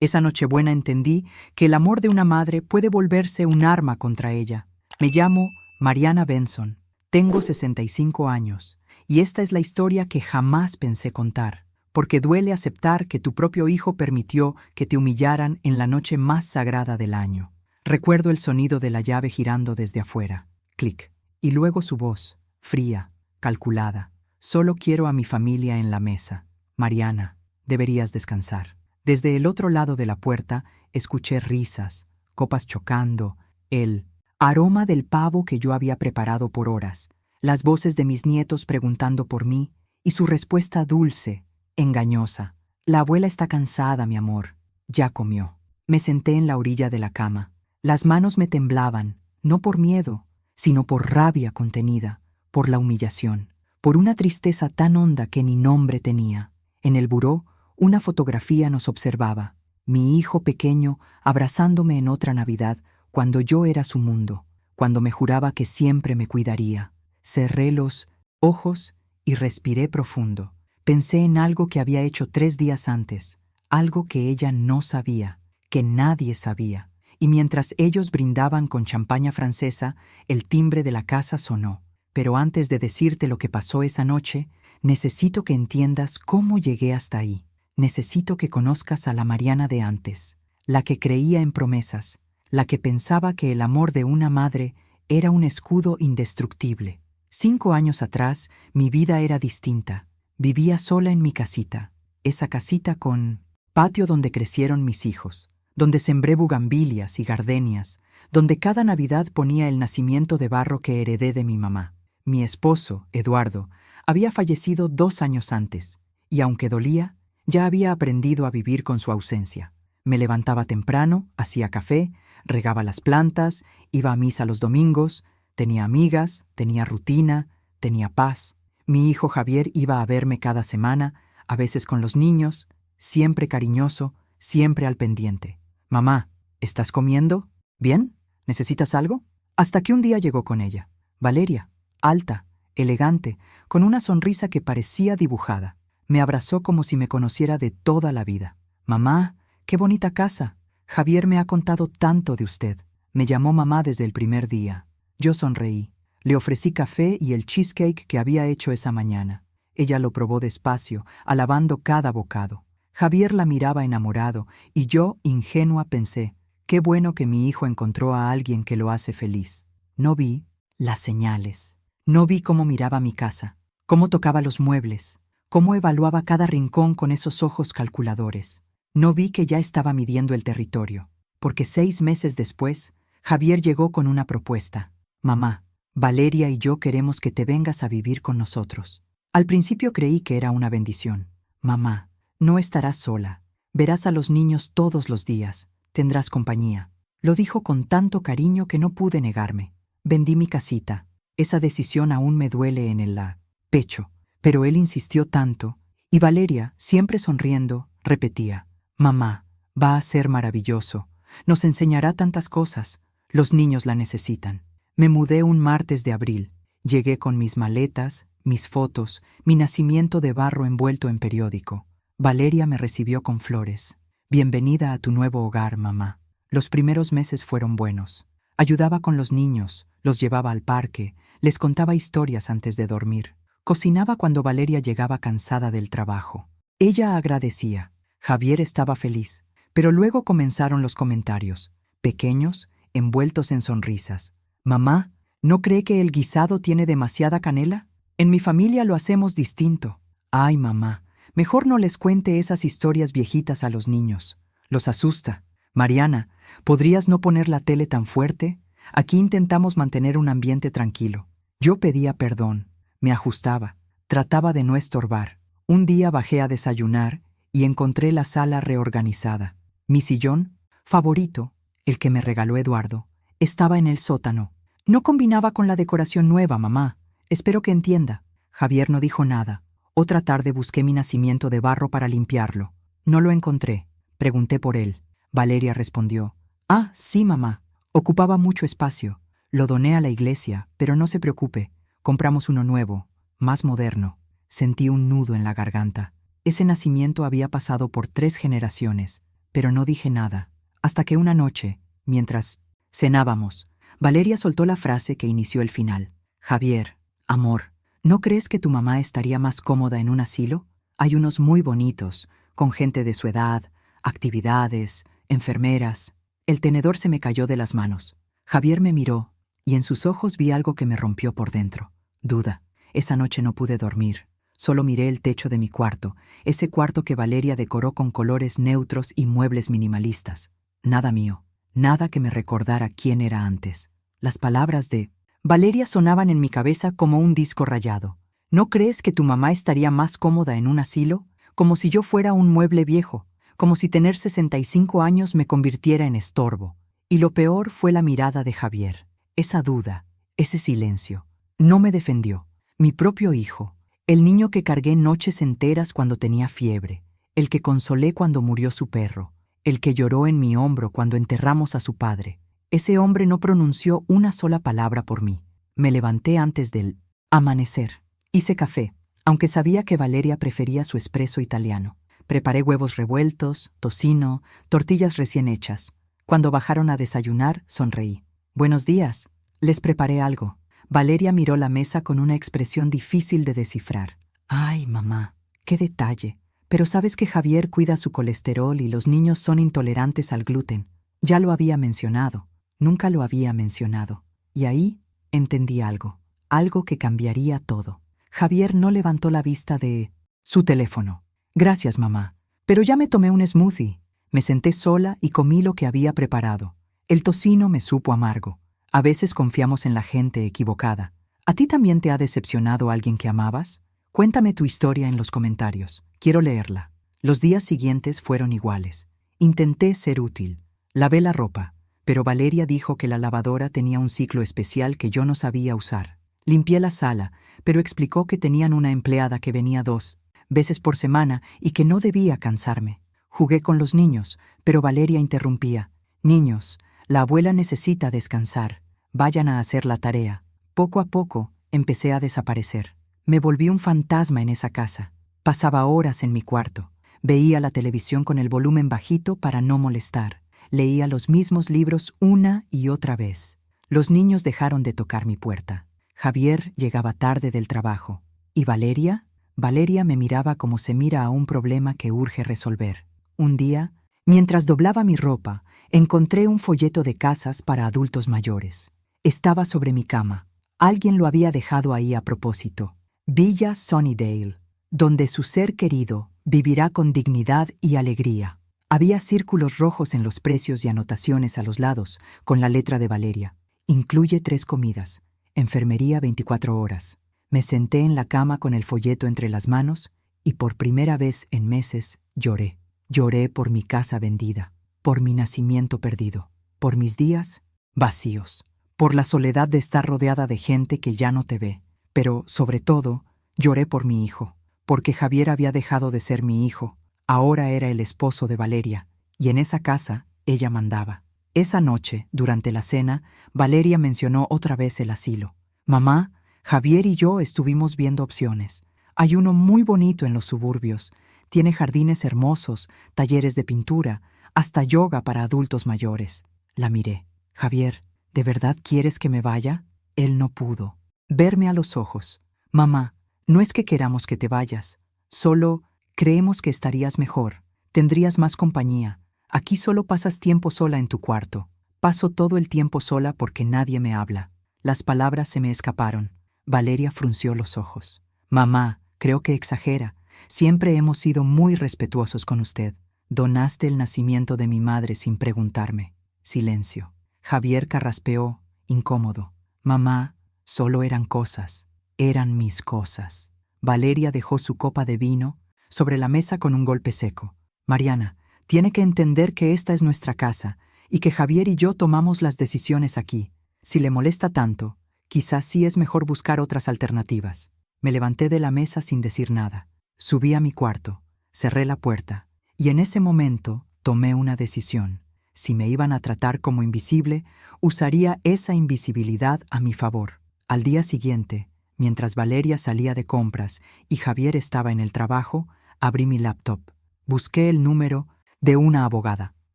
Esa Nochebuena entendí que el amor de una madre puede volverse un arma contra ella. Me llamo Mariana Benson, tengo 65 años, y esta es la historia que jamás pensé contar, porque duele aceptar que tu propio hijo permitió que te humillaran en la noche más sagrada del año. Recuerdo el sonido de la llave girando desde afuera, clic, y luego su voz, fría, calculada. Solo quiero a mi familia en la mesa. Mariana, deberías descansar. Desde el otro lado de la puerta escuché risas, copas chocando, el aroma del pavo que yo había preparado por horas, las voces de mis nietos preguntando por mí y su respuesta dulce, engañosa. La abuela está cansada, mi amor. Ya comió. Me senté en la orilla de la cama. Las manos me temblaban, no por miedo, sino por rabia contenida, por la humillación, por una tristeza tan honda que ni nombre tenía. En el buró, una fotografía nos observaba, mi hijo pequeño abrazándome en otra Navidad cuando yo era su mundo, cuando me juraba que siempre me cuidaría. Cerré los ojos y respiré profundo. Pensé en algo que había hecho 3 días antes, algo que ella no sabía, que nadie sabía. Y mientras ellos brindaban con champaña francesa, el timbre de la casa sonó. Pero antes de decirte lo que pasó esa noche, necesito que entiendas cómo llegué hasta ahí. Necesito que conozcas a la Mariana de antes, la que creía en promesas, la que pensaba que el amor de una madre era un escudo indestructible. 5 años atrás, mi vida era distinta. Vivía sola en mi casita, esa casita con patio donde crecieron mis hijos, donde sembré bugambilias y gardenias, donde cada Navidad ponía el nacimiento de barro que heredé de mi mamá. Mi esposo, Eduardo, había fallecido 2 años antes, y aunque dolía, ya había aprendido a vivir con su ausencia. Me levantaba temprano, hacía café, regaba las plantas, iba a misa los domingos, tenía amigas, tenía rutina, tenía paz. Mi hijo Javier iba a verme cada semana, a veces con los niños, siempre cariñoso, siempre al pendiente. Mamá, ¿estás comiendo? ¿Bien? ¿Necesitas algo? Hasta que un día llegó con ella. Valeria, alta, elegante, con una sonrisa que parecía dibujada. Me abrazó como si me conociera de toda la vida. Mamá, qué bonita casa. Javier me ha contado tanto de usted. Me llamó mamá desde el primer día. Yo sonreí. Le ofrecí café y el cheesecake que había hecho esa mañana. Ella lo probó despacio, alabando cada bocado. Javier la miraba enamorado y yo, ingenua, pensé, qué bueno que mi hijo encontró a alguien que lo hace feliz. No vi las señales. No vi cómo miraba mi casa, cómo tocaba los muebles, cómo evaluaba cada rincón con esos ojos calculadores. No vi que ya estaba midiendo el territorio, porque 6 meses después, Javier llegó con una propuesta. Mamá, Valeria y yo queremos que te vengas a vivir con nosotros. Al principio creí que era una bendición. Mamá, no estarás sola. Verás a los niños todos los días. Tendrás compañía. Lo dijo con tanto cariño que no pude negarme. Vendí mi casita. Esa decisión aún me duele en el pecho. Pero él insistió tanto, y Valeria, siempre sonriendo, repetía, mamá, va a ser maravilloso. Nos enseñará tantas cosas. Los niños la necesitan. Me mudé un martes de abril. Llegué con mis maletas, mis fotos, mi nacimiento de barro envuelto en periódico. Valeria me recibió con flores. Bienvenida a tu nuevo hogar, mamá. Los primeros meses fueron buenos. Ayudaba con los niños, los llevaba al parque, les contaba historias antes de dormir. Cocinaba cuando Valeria llegaba cansada del trabajo. Ella agradecía. Javier estaba feliz. Pero luego comenzaron los comentarios, pequeños, envueltos en sonrisas. Mamá, ¿no cree que el guisado tiene demasiada canela? En mi familia lo hacemos distinto. Ay, mamá, mejor no les cuente esas historias viejitas a los niños. Los asusta. Mariana, ¿podrías no poner la tele tan fuerte? Aquí intentamos mantener un ambiente tranquilo. Yo pedía perdón, me ajustaba, trataba de no estorbar. Un día bajé a desayunar y encontré la sala reorganizada. Mi sillón, favorito, el que me regaló Eduardo, estaba en el sótano. No combinaba con la decoración nueva, mamá. Espero que entienda. Javier no dijo nada. Otra tarde busqué mi nacimiento de barro para limpiarlo. No lo encontré. Pregunté por él. Valeria respondió. Ah, sí, mamá. Ocupaba mucho espacio. Lo doné a la iglesia, pero no se preocupe. Compramos uno nuevo, más moderno. Sentí un nudo en la garganta. Ese nacimiento había pasado por 3 generaciones. pero no dije nada, hasta que una noche, mientras cenábamos, Valeria soltó la frase que inició el final. Javier, amor, ¿no crees que tu mamá estaría más cómoda en un asilo? Hay unos muy bonitos, con gente de su edad, actividades, enfermeras. El tenedor se me cayó de las manos. Javier me miró, y en sus ojos vi algo que me rompió por dentro. Duda. Esa noche no pude dormir. Solo miré el techo de mi cuarto, ese cuarto que Valeria decoró con colores neutros y muebles minimalistas. Nada mío, nada que me recordara quién era antes. Las palabras de Valeria sonaban en mi cabeza como un disco rayado. ¿No crees que tu mamá estaría más cómoda en un asilo? Como si yo fuera un mueble viejo, como si tener 65 años me convirtiera en estorbo. Y lo peor fue la mirada de Javier. Esa duda, ese silencio. No me defendió. Mi propio hijo, el niño que cargué noches enteras cuando tenía fiebre, el que consolé cuando murió su perro, el que lloró en mi hombro cuando enterramos a su padre. Ese hombre no pronunció una sola palabra por mí. Me levanté antes del amanecer. Hice café, aunque sabía que Valeria prefería su espresso italiano. Preparé huevos revueltos, tocino, tortillas recién hechas. Cuando bajaron a desayunar, sonreí. Buenos días. Les preparé algo. Valeria miró la mesa con una expresión difícil de descifrar. Ay, mamá, qué detalle. Pero sabes que Javier cuida su colesterol y los niños son intolerantes al gluten. Ya lo había mencionado. Nunca lo había mencionado. Y ahí entendí algo. Algo que cambiaría todo. Javier no levantó la vista de su teléfono. Gracias, mamá. Pero ya me tomé un smoothie. Me senté sola y comí lo que había preparado. El tocino me supo amargo. A veces confiamos en la gente equivocada. ¿A ti también te ha decepcionado alguien que amabas? Cuéntame tu historia en los comentarios. Quiero leerla. Los días siguientes fueron iguales. Intenté ser útil. Lavé la ropa, pero Valeria dijo que la lavadora tenía un ciclo especial que yo no sabía usar. Limpié la sala, pero explicó que tenían una empleada que venía 2 veces por semana y que no debía cansarme. Jugué con los niños, pero Valeria interrumpía. Niños, la abuela necesita descansar. Vayan a hacer la tarea. Poco a poco, empecé a desaparecer. Me volví un fantasma en esa casa. Pasaba horas en mi cuarto. Veía la televisión con el volumen bajito para no molestar. Leía los mismos libros una y otra vez. Los niños dejaron de tocar mi puerta. Javier llegaba tarde del trabajo. ¿Y Valeria? Valeria me miraba como se mira a un problema que urge resolver. Un día, mientras doblaba mi ropa, encontré un folleto de casas para adultos mayores. Estaba sobre mi cama. Alguien lo había dejado ahí a propósito. Villa Sunnydale, donde su ser querido vivirá con dignidad y alegría. Había círculos rojos en los precios y anotaciones a los lados, con la letra de Valeria. Incluye 3 comidas. Enfermería 24 horas. Me senté en la cama con el folleto entre las manos y por primera vez en meses lloré. Lloré por mi casa vendida, por mi nacimiento perdido, por mis días vacíos, por la soledad de estar rodeada de gente que ya no te ve. Pero, sobre todo, lloré por mi hijo, porque Javier había dejado de ser mi hijo. Ahora era el esposo de Valeria, y en esa casa ella mandaba. Esa noche, durante la cena, Valeria mencionó otra vez el asilo. Mamá, Javier y yo estuvimos viendo opciones. Hay uno muy bonito en los suburbios. Tiene jardines hermosos, talleres de pintura, hasta yoga para adultos mayores. La miré. Javier, ¿de verdad quieres que me vaya? Él no pudo verme a los ojos. Mamá, no es que queramos que te vayas. Solo creemos que estarías mejor. Tendrías más compañía. Aquí solo pasas tiempo sola en tu cuarto. Paso todo el tiempo sola porque nadie me habla. Las palabras se me escaparon. Valeria frunció los ojos. Mamá, creo que exagera. Siempre hemos sido muy respetuosos con usted. Donaste el nacimiento de mi madre sin preguntarme. Silencio. Javier carraspeó, incómodo. Mamá, solo eran cosas. Eran mis cosas. Valeria dejó su copa de vino sobre la mesa con un golpe seco. Mariana, tiene que entender que esta es nuestra casa y que Javier y yo tomamos las decisiones aquí. Si le molesta tanto, quizás sí es mejor buscar otras alternativas. Me levanté de la mesa sin decir nada. Subí a mi cuarto, cerré la puerta, y en ese momento tomé una decisión. Si me iban a tratar como invisible, usaría esa invisibilidad a mi favor. Al día siguiente, mientras Valeria salía de compras y Javier estaba en el trabajo, abrí mi laptop. Busqué el número de una abogada.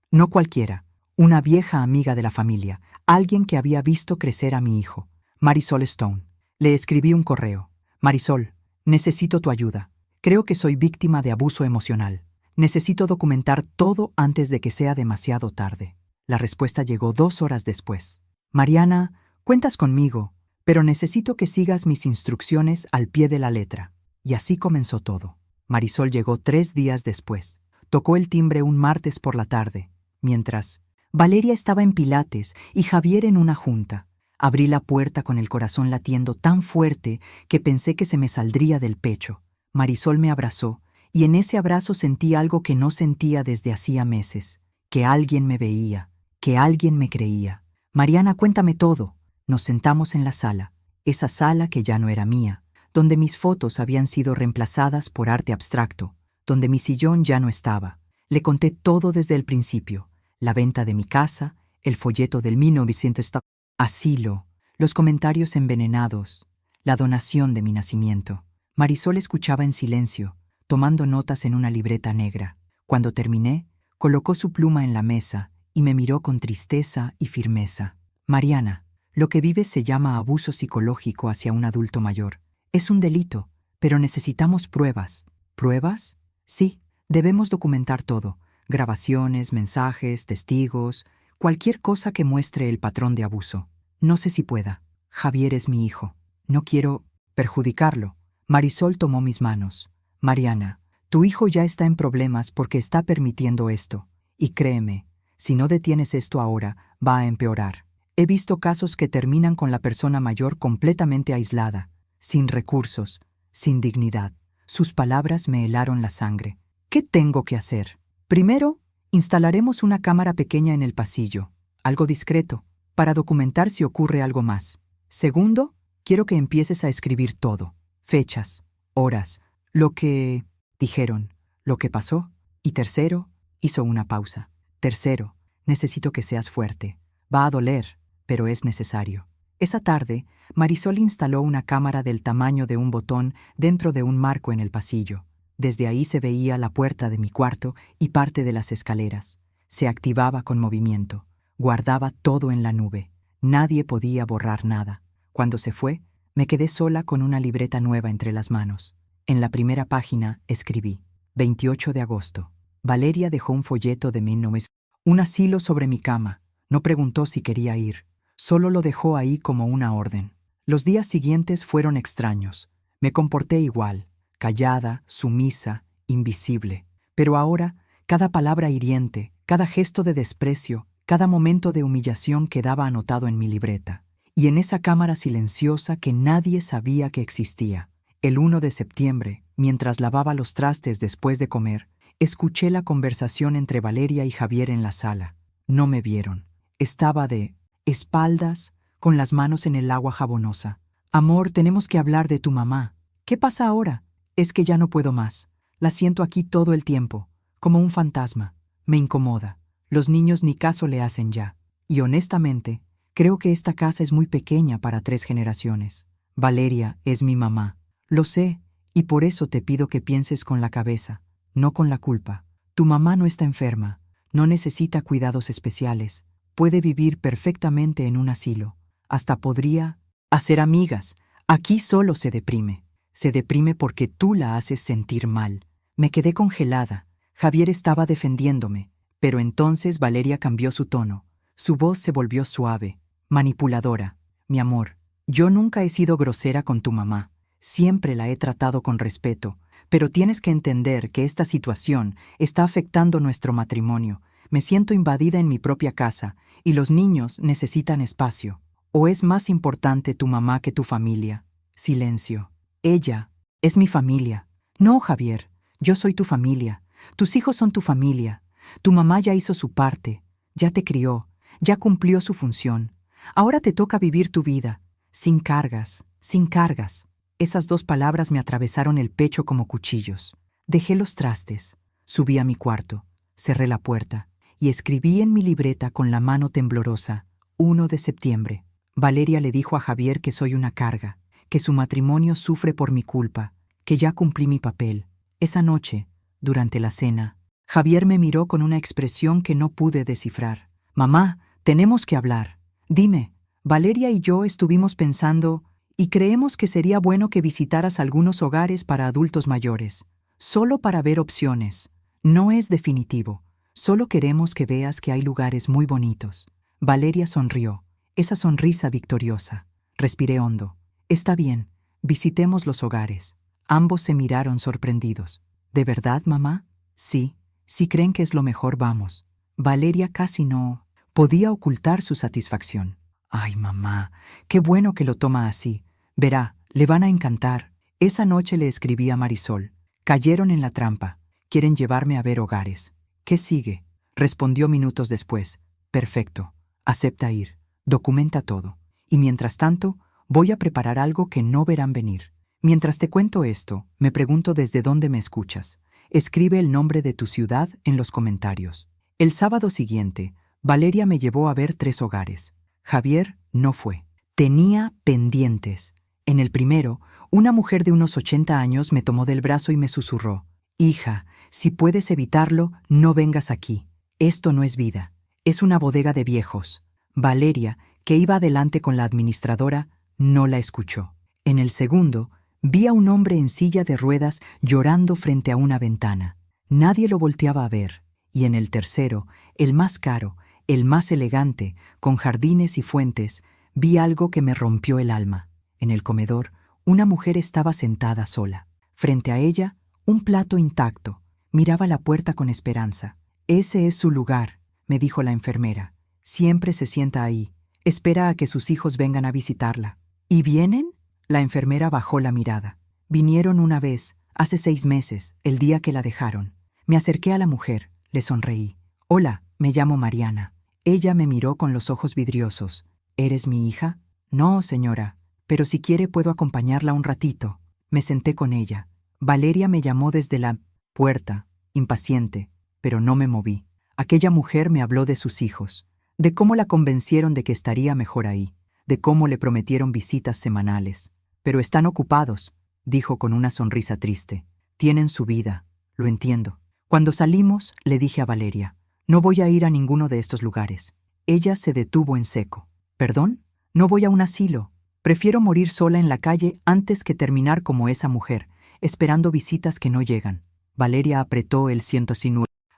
No cualquiera, una vieja amiga de la familia, alguien que había visto crecer a mi hijo, Marisol Stone. Le escribí un correo. Marisol, necesito tu ayuda. Creo que soy víctima de abuso emocional. Necesito documentar todo antes de que sea demasiado tarde. La respuesta llegó 2 horas después. Mariana, cuentas conmigo, pero necesito que sigas mis instrucciones al pie de la letra. Y así comenzó todo. Marisol llegó 3 días después. Tocó el timbre un martes por la tarde, mientras Valeria estaba en Pilates y Javier en una junta. Abrí la puerta con el corazón latiendo tan fuerte que pensé que se me saldría del pecho. Marisol me abrazó, y en ese abrazo sentí algo que no sentía desde hacía meses, que alguien me veía, que alguien me creía. Mariana, cuéntame todo. Nos sentamos en la sala, esa sala que ya no era mía, donde mis fotos habían sido reemplazadas por arte abstracto, donde mi sillón ya no estaba. Le conté todo desde el principio, la venta de mi casa, el folleto del 1900, asilo, los comentarios envenenados, la donación de mi nacimiento. Marisol escuchaba en silencio, tomando notas en una libreta negra. Cuando terminé, colocó su pluma en la mesa y me miró con tristeza y firmeza. Mariana, lo que vives se llama abuso psicológico hacia un adulto mayor. Es un delito, pero necesitamos pruebas. ¿Pruebas? Sí, debemos documentar todo. Grabaciones, mensajes, testigos, cualquier cosa que muestre el patrón de abuso. No sé si pueda. Javier es mi hijo. No quiero perjudicarlo. Marisol tomó mis manos. Mariana, tu hijo ya está en problemas porque está permitiendo esto. Y créeme, si no detienes esto ahora, va a empeorar. He visto casos que terminan con la persona mayor completamente aislada, sin recursos, sin dignidad. Sus palabras me helaron la sangre. ¿Qué tengo que hacer? Primero, instalaremos una cámara pequeña en el pasillo, algo discreto, para documentar si ocurre algo más. Segundo, quiero que empieces a escribir todo. Fechas, horas, lo que dijeron, lo que pasó. Y tercero, hizo una pausa. Tercero, necesito que seas fuerte. Va a doler, pero es necesario. Esa tarde, Marisol instaló una cámara del tamaño de un botón dentro de un marco en el pasillo. Desde ahí se veía la puerta de mi cuarto y parte de las escaleras. Se activaba con movimiento. Guardaba todo en la nube. Nadie podía borrar nada. Cuando se fue, me quedé sola con una libreta nueva entre las manos. En la primera página escribí: 28 de agosto. Valeria dejó un folleto de 1900. Un asilo sobre mi cama. No preguntó si quería ir. Solo lo dejó ahí como una orden. Los días siguientes fueron extraños. Me comporté igual, callada, sumisa, invisible. Pero ahora, cada palabra hiriente, cada gesto de desprecio, cada momento de humillación quedaba anotado en mi libreta. Y en esa cámara silenciosa que nadie sabía que existía. El 1 de septiembre, mientras lavaba los trastes después de comer, escuché la conversación entre Valeria y Javier en la sala. No me vieron. Estaba de espaldas, con las manos en el agua jabonosa. Amor, tenemos que hablar de tu mamá. ¿Qué pasa ahora? Es que ya no puedo más. La siento aquí todo el tiempo, como un fantasma. Me incomoda. Los niños ni caso le hacen ya. Y honestamente, creo que esta casa es muy pequeña para 3 generaciones. Valeria es mi mamá. Lo sé, y por eso te pido que pienses con la cabeza, no con la culpa. Tu mamá no está enferma, no necesita cuidados especiales. Puede vivir perfectamente en un asilo. Hasta podría hacer amigas. Aquí solo se deprime. Se deprime porque tú la haces sentir mal. Me quedé congelada. Javier estaba defendiéndome, pero entonces Valeria cambió su tono. Su voz se volvió suave, manipuladora. Mi amor, yo nunca he sido grosera con tu mamá. Siempre la he tratado con respeto, pero tienes que entender que esta situación está afectando nuestro matrimonio. Me siento invadida en mi propia casa y los niños necesitan espacio. ¿O es más importante tu mamá que tu familia? Silencio. Ella es mi familia. No, Javier, yo soy tu familia. Tus hijos son tu familia. Tu mamá ya hizo su parte, ya te crió, ya cumplió su función. Ahora te toca vivir tu vida, sin cargas, sin cargas. Esas 2 palabras me atravesaron el pecho como cuchillos. Dejé los trastes, subí a mi cuarto, cerré la puerta y escribí en mi libreta con la mano temblorosa: 1 de septiembre. Valeria le dijo a Javier que soy una carga, que su matrimonio sufre por mi culpa, que ya cumplí mi papel. Esa noche, durante la cena, Javier me miró con una expresión que no pude descifrar. Mamá, tenemos que hablar. Dime, Valeria y yo estuvimos pensando y creemos que sería bueno que visitaras algunos hogares para adultos mayores, solo para ver opciones. No es definitivo, solo queremos que veas que hay lugares muy bonitos. Valeria sonrió, esa sonrisa victoriosa. Respiré hondo. Está bien, visitemos los hogares. Ambos se miraron sorprendidos. ¿De verdad, mamá? Sí, si creen que es lo mejor, vamos. Valeria casi no podía ocultar su satisfacción. Ay, mamá, qué bueno que lo toma así. Verá, le van a encantar. Esa noche le escribí a Marisol. Cayeron en la trampa. Quieren llevarme a ver hogares. ¿Qué sigue? Respondió minutos después. Perfecto. Acepta ir. Documenta todo. Y mientras tanto, voy a preparar algo que no verán venir. Mientras te cuento esto, me pregunto desde dónde me escuchas. Escribe el nombre de tu ciudad en los comentarios. El sábado siguiente, Valeria me llevó a ver 3 hogares. Javier no fue. Tenía pendientes. En el primero, una mujer de unos 80 años me tomó del brazo y me susurró: «Hija, si puedes evitarlo, no vengas aquí. Esto no es vida. Es una bodega de viejos». Valeria, que iba adelante con la administradora, no la escuchó. En el segundo, vi a un hombre en silla de ruedas llorando frente a una ventana. Nadie lo volteaba a ver. Y en el tercero, el más caro, el más elegante, con jardines y fuentes, vi algo que me rompió el alma. En el comedor, una mujer estaba sentada sola. Frente a ella, un plato intacto. Miraba la puerta con esperanza. «Ese es su lugar», me dijo la enfermera. «Siempre se sienta ahí. Espera a que sus hijos vengan a visitarla». «¿Y vienen?» La enfermera bajó la mirada. «Vinieron una vez, hace 6 meses, el día que la dejaron». Me acerqué a la mujer, le sonreí. «Hola, me llamo Mariana». Ella me miró con los ojos vidriosos. «¿Eres mi hija?» «No, señora, pero si quiere puedo acompañarla un ratito». Me senté con ella. Valeria me llamó desde la puerta, impaciente, pero no me moví. Aquella mujer me habló de sus hijos, de cómo la convencieron de que estaría mejor ahí, de cómo le prometieron visitas semanales. «Pero están ocupados», dijo con una sonrisa triste. «Tienen su vida, lo entiendo». Cuando salimos, le dije a Valeria: «No voy a ir a ninguno de estos lugares». Ella se detuvo en seco. «¿Perdón? No voy a un asilo. Prefiero morir sola en la calle antes que terminar como esa mujer, esperando visitas que no llegan». Valeria apretó el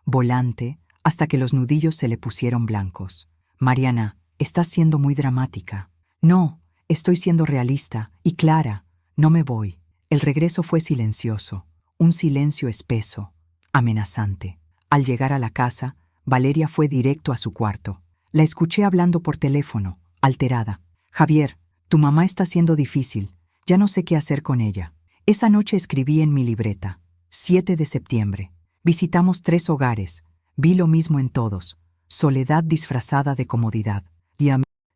volante hasta que los nudillos se le pusieron blancos. «Mariana, estás siendo muy dramática». «No, estoy siendo realista y clara. No me voy». El regreso fue silencioso, un silencio espeso, amenazante. Al llegar a la casa, Valeria fue directo a su cuarto. La escuché hablando por teléfono, alterada. «Javier, tu mamá está siendo difícil. Ya no sé qué hacer con ella». Esa noche escribí en mi libreta: 7 de septiembre. Visitamos 3 hogares. Vi lo mismo en todos. Soledad disfrazada de comodidad.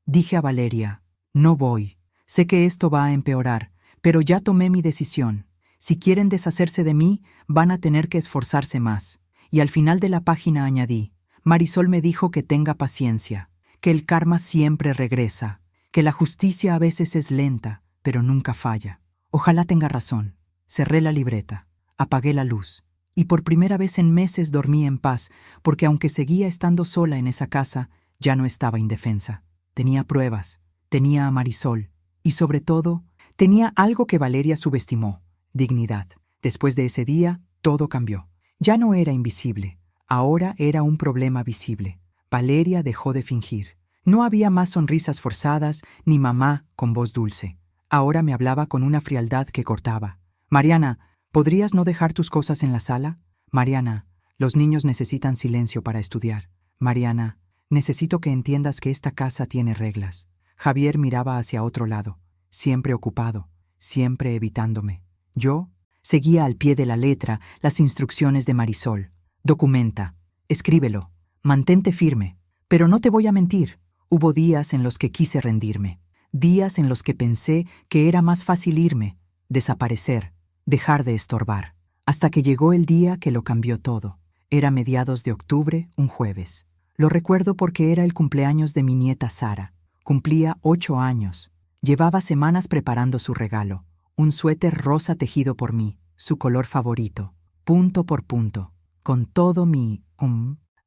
Dije a Valeria: «No voy. Sé que esto va a empeorar, pero ya tomé mi decisión. Si quieren deshacerse de mí, van a tener que esforzarse más». Y al final de la página añadí: «Marisol me dijo que tenga paciencia, que el karma siempre regresa, que la justicia a veces es lenta, pero nunca falla. Ojalá tenga razón». Cerré la libreta, apagué la luz, y por primera vez en meses dormí en paz, porque aunque seguía estando sola en esa casa, ya no estaba indefensa. Tenía pruebas, tenía a Marisol, y sobre todo, tenía algo que Valeria subestimó: dignidad. Después de ese día, todo cambió. Ya no era invisible, ahora era un problema visible. Valeria dejó de fingir. No había más sonrisas forzadas ni mamá con voz dulce. Ahora me hablaba con una frialdad que cortaba. «Mariana, ¿podrías no dejar tus cosas en la sala? Mariana, los niños necesitan silencio para estudiar. Mariana, necesito que entiendas que esta casa tiene reglas». Javier miraba hacia otro lado, siempre ocupado, siempre evitándome. Yo seguía al pie de la letra las instrucciones de Marisol. «Documenta, escríbelo, mantente firme». Pero no te voy a mentir, hubo días en los que quise rendirme, días en los que pensé que era más fácil irme, desaparecer, dejar de estorbar, hasta que llegó el día que lo cambió todo. Era mediados de octubre, un jueves. Lo recuerdo porque era el cumpleaños de mi nieta Sara. Cumplía 8 años. Llevaba semanas preparando su regalo, un suéter rosa tejido por mí, su color favorito, punto por punto, con todo mi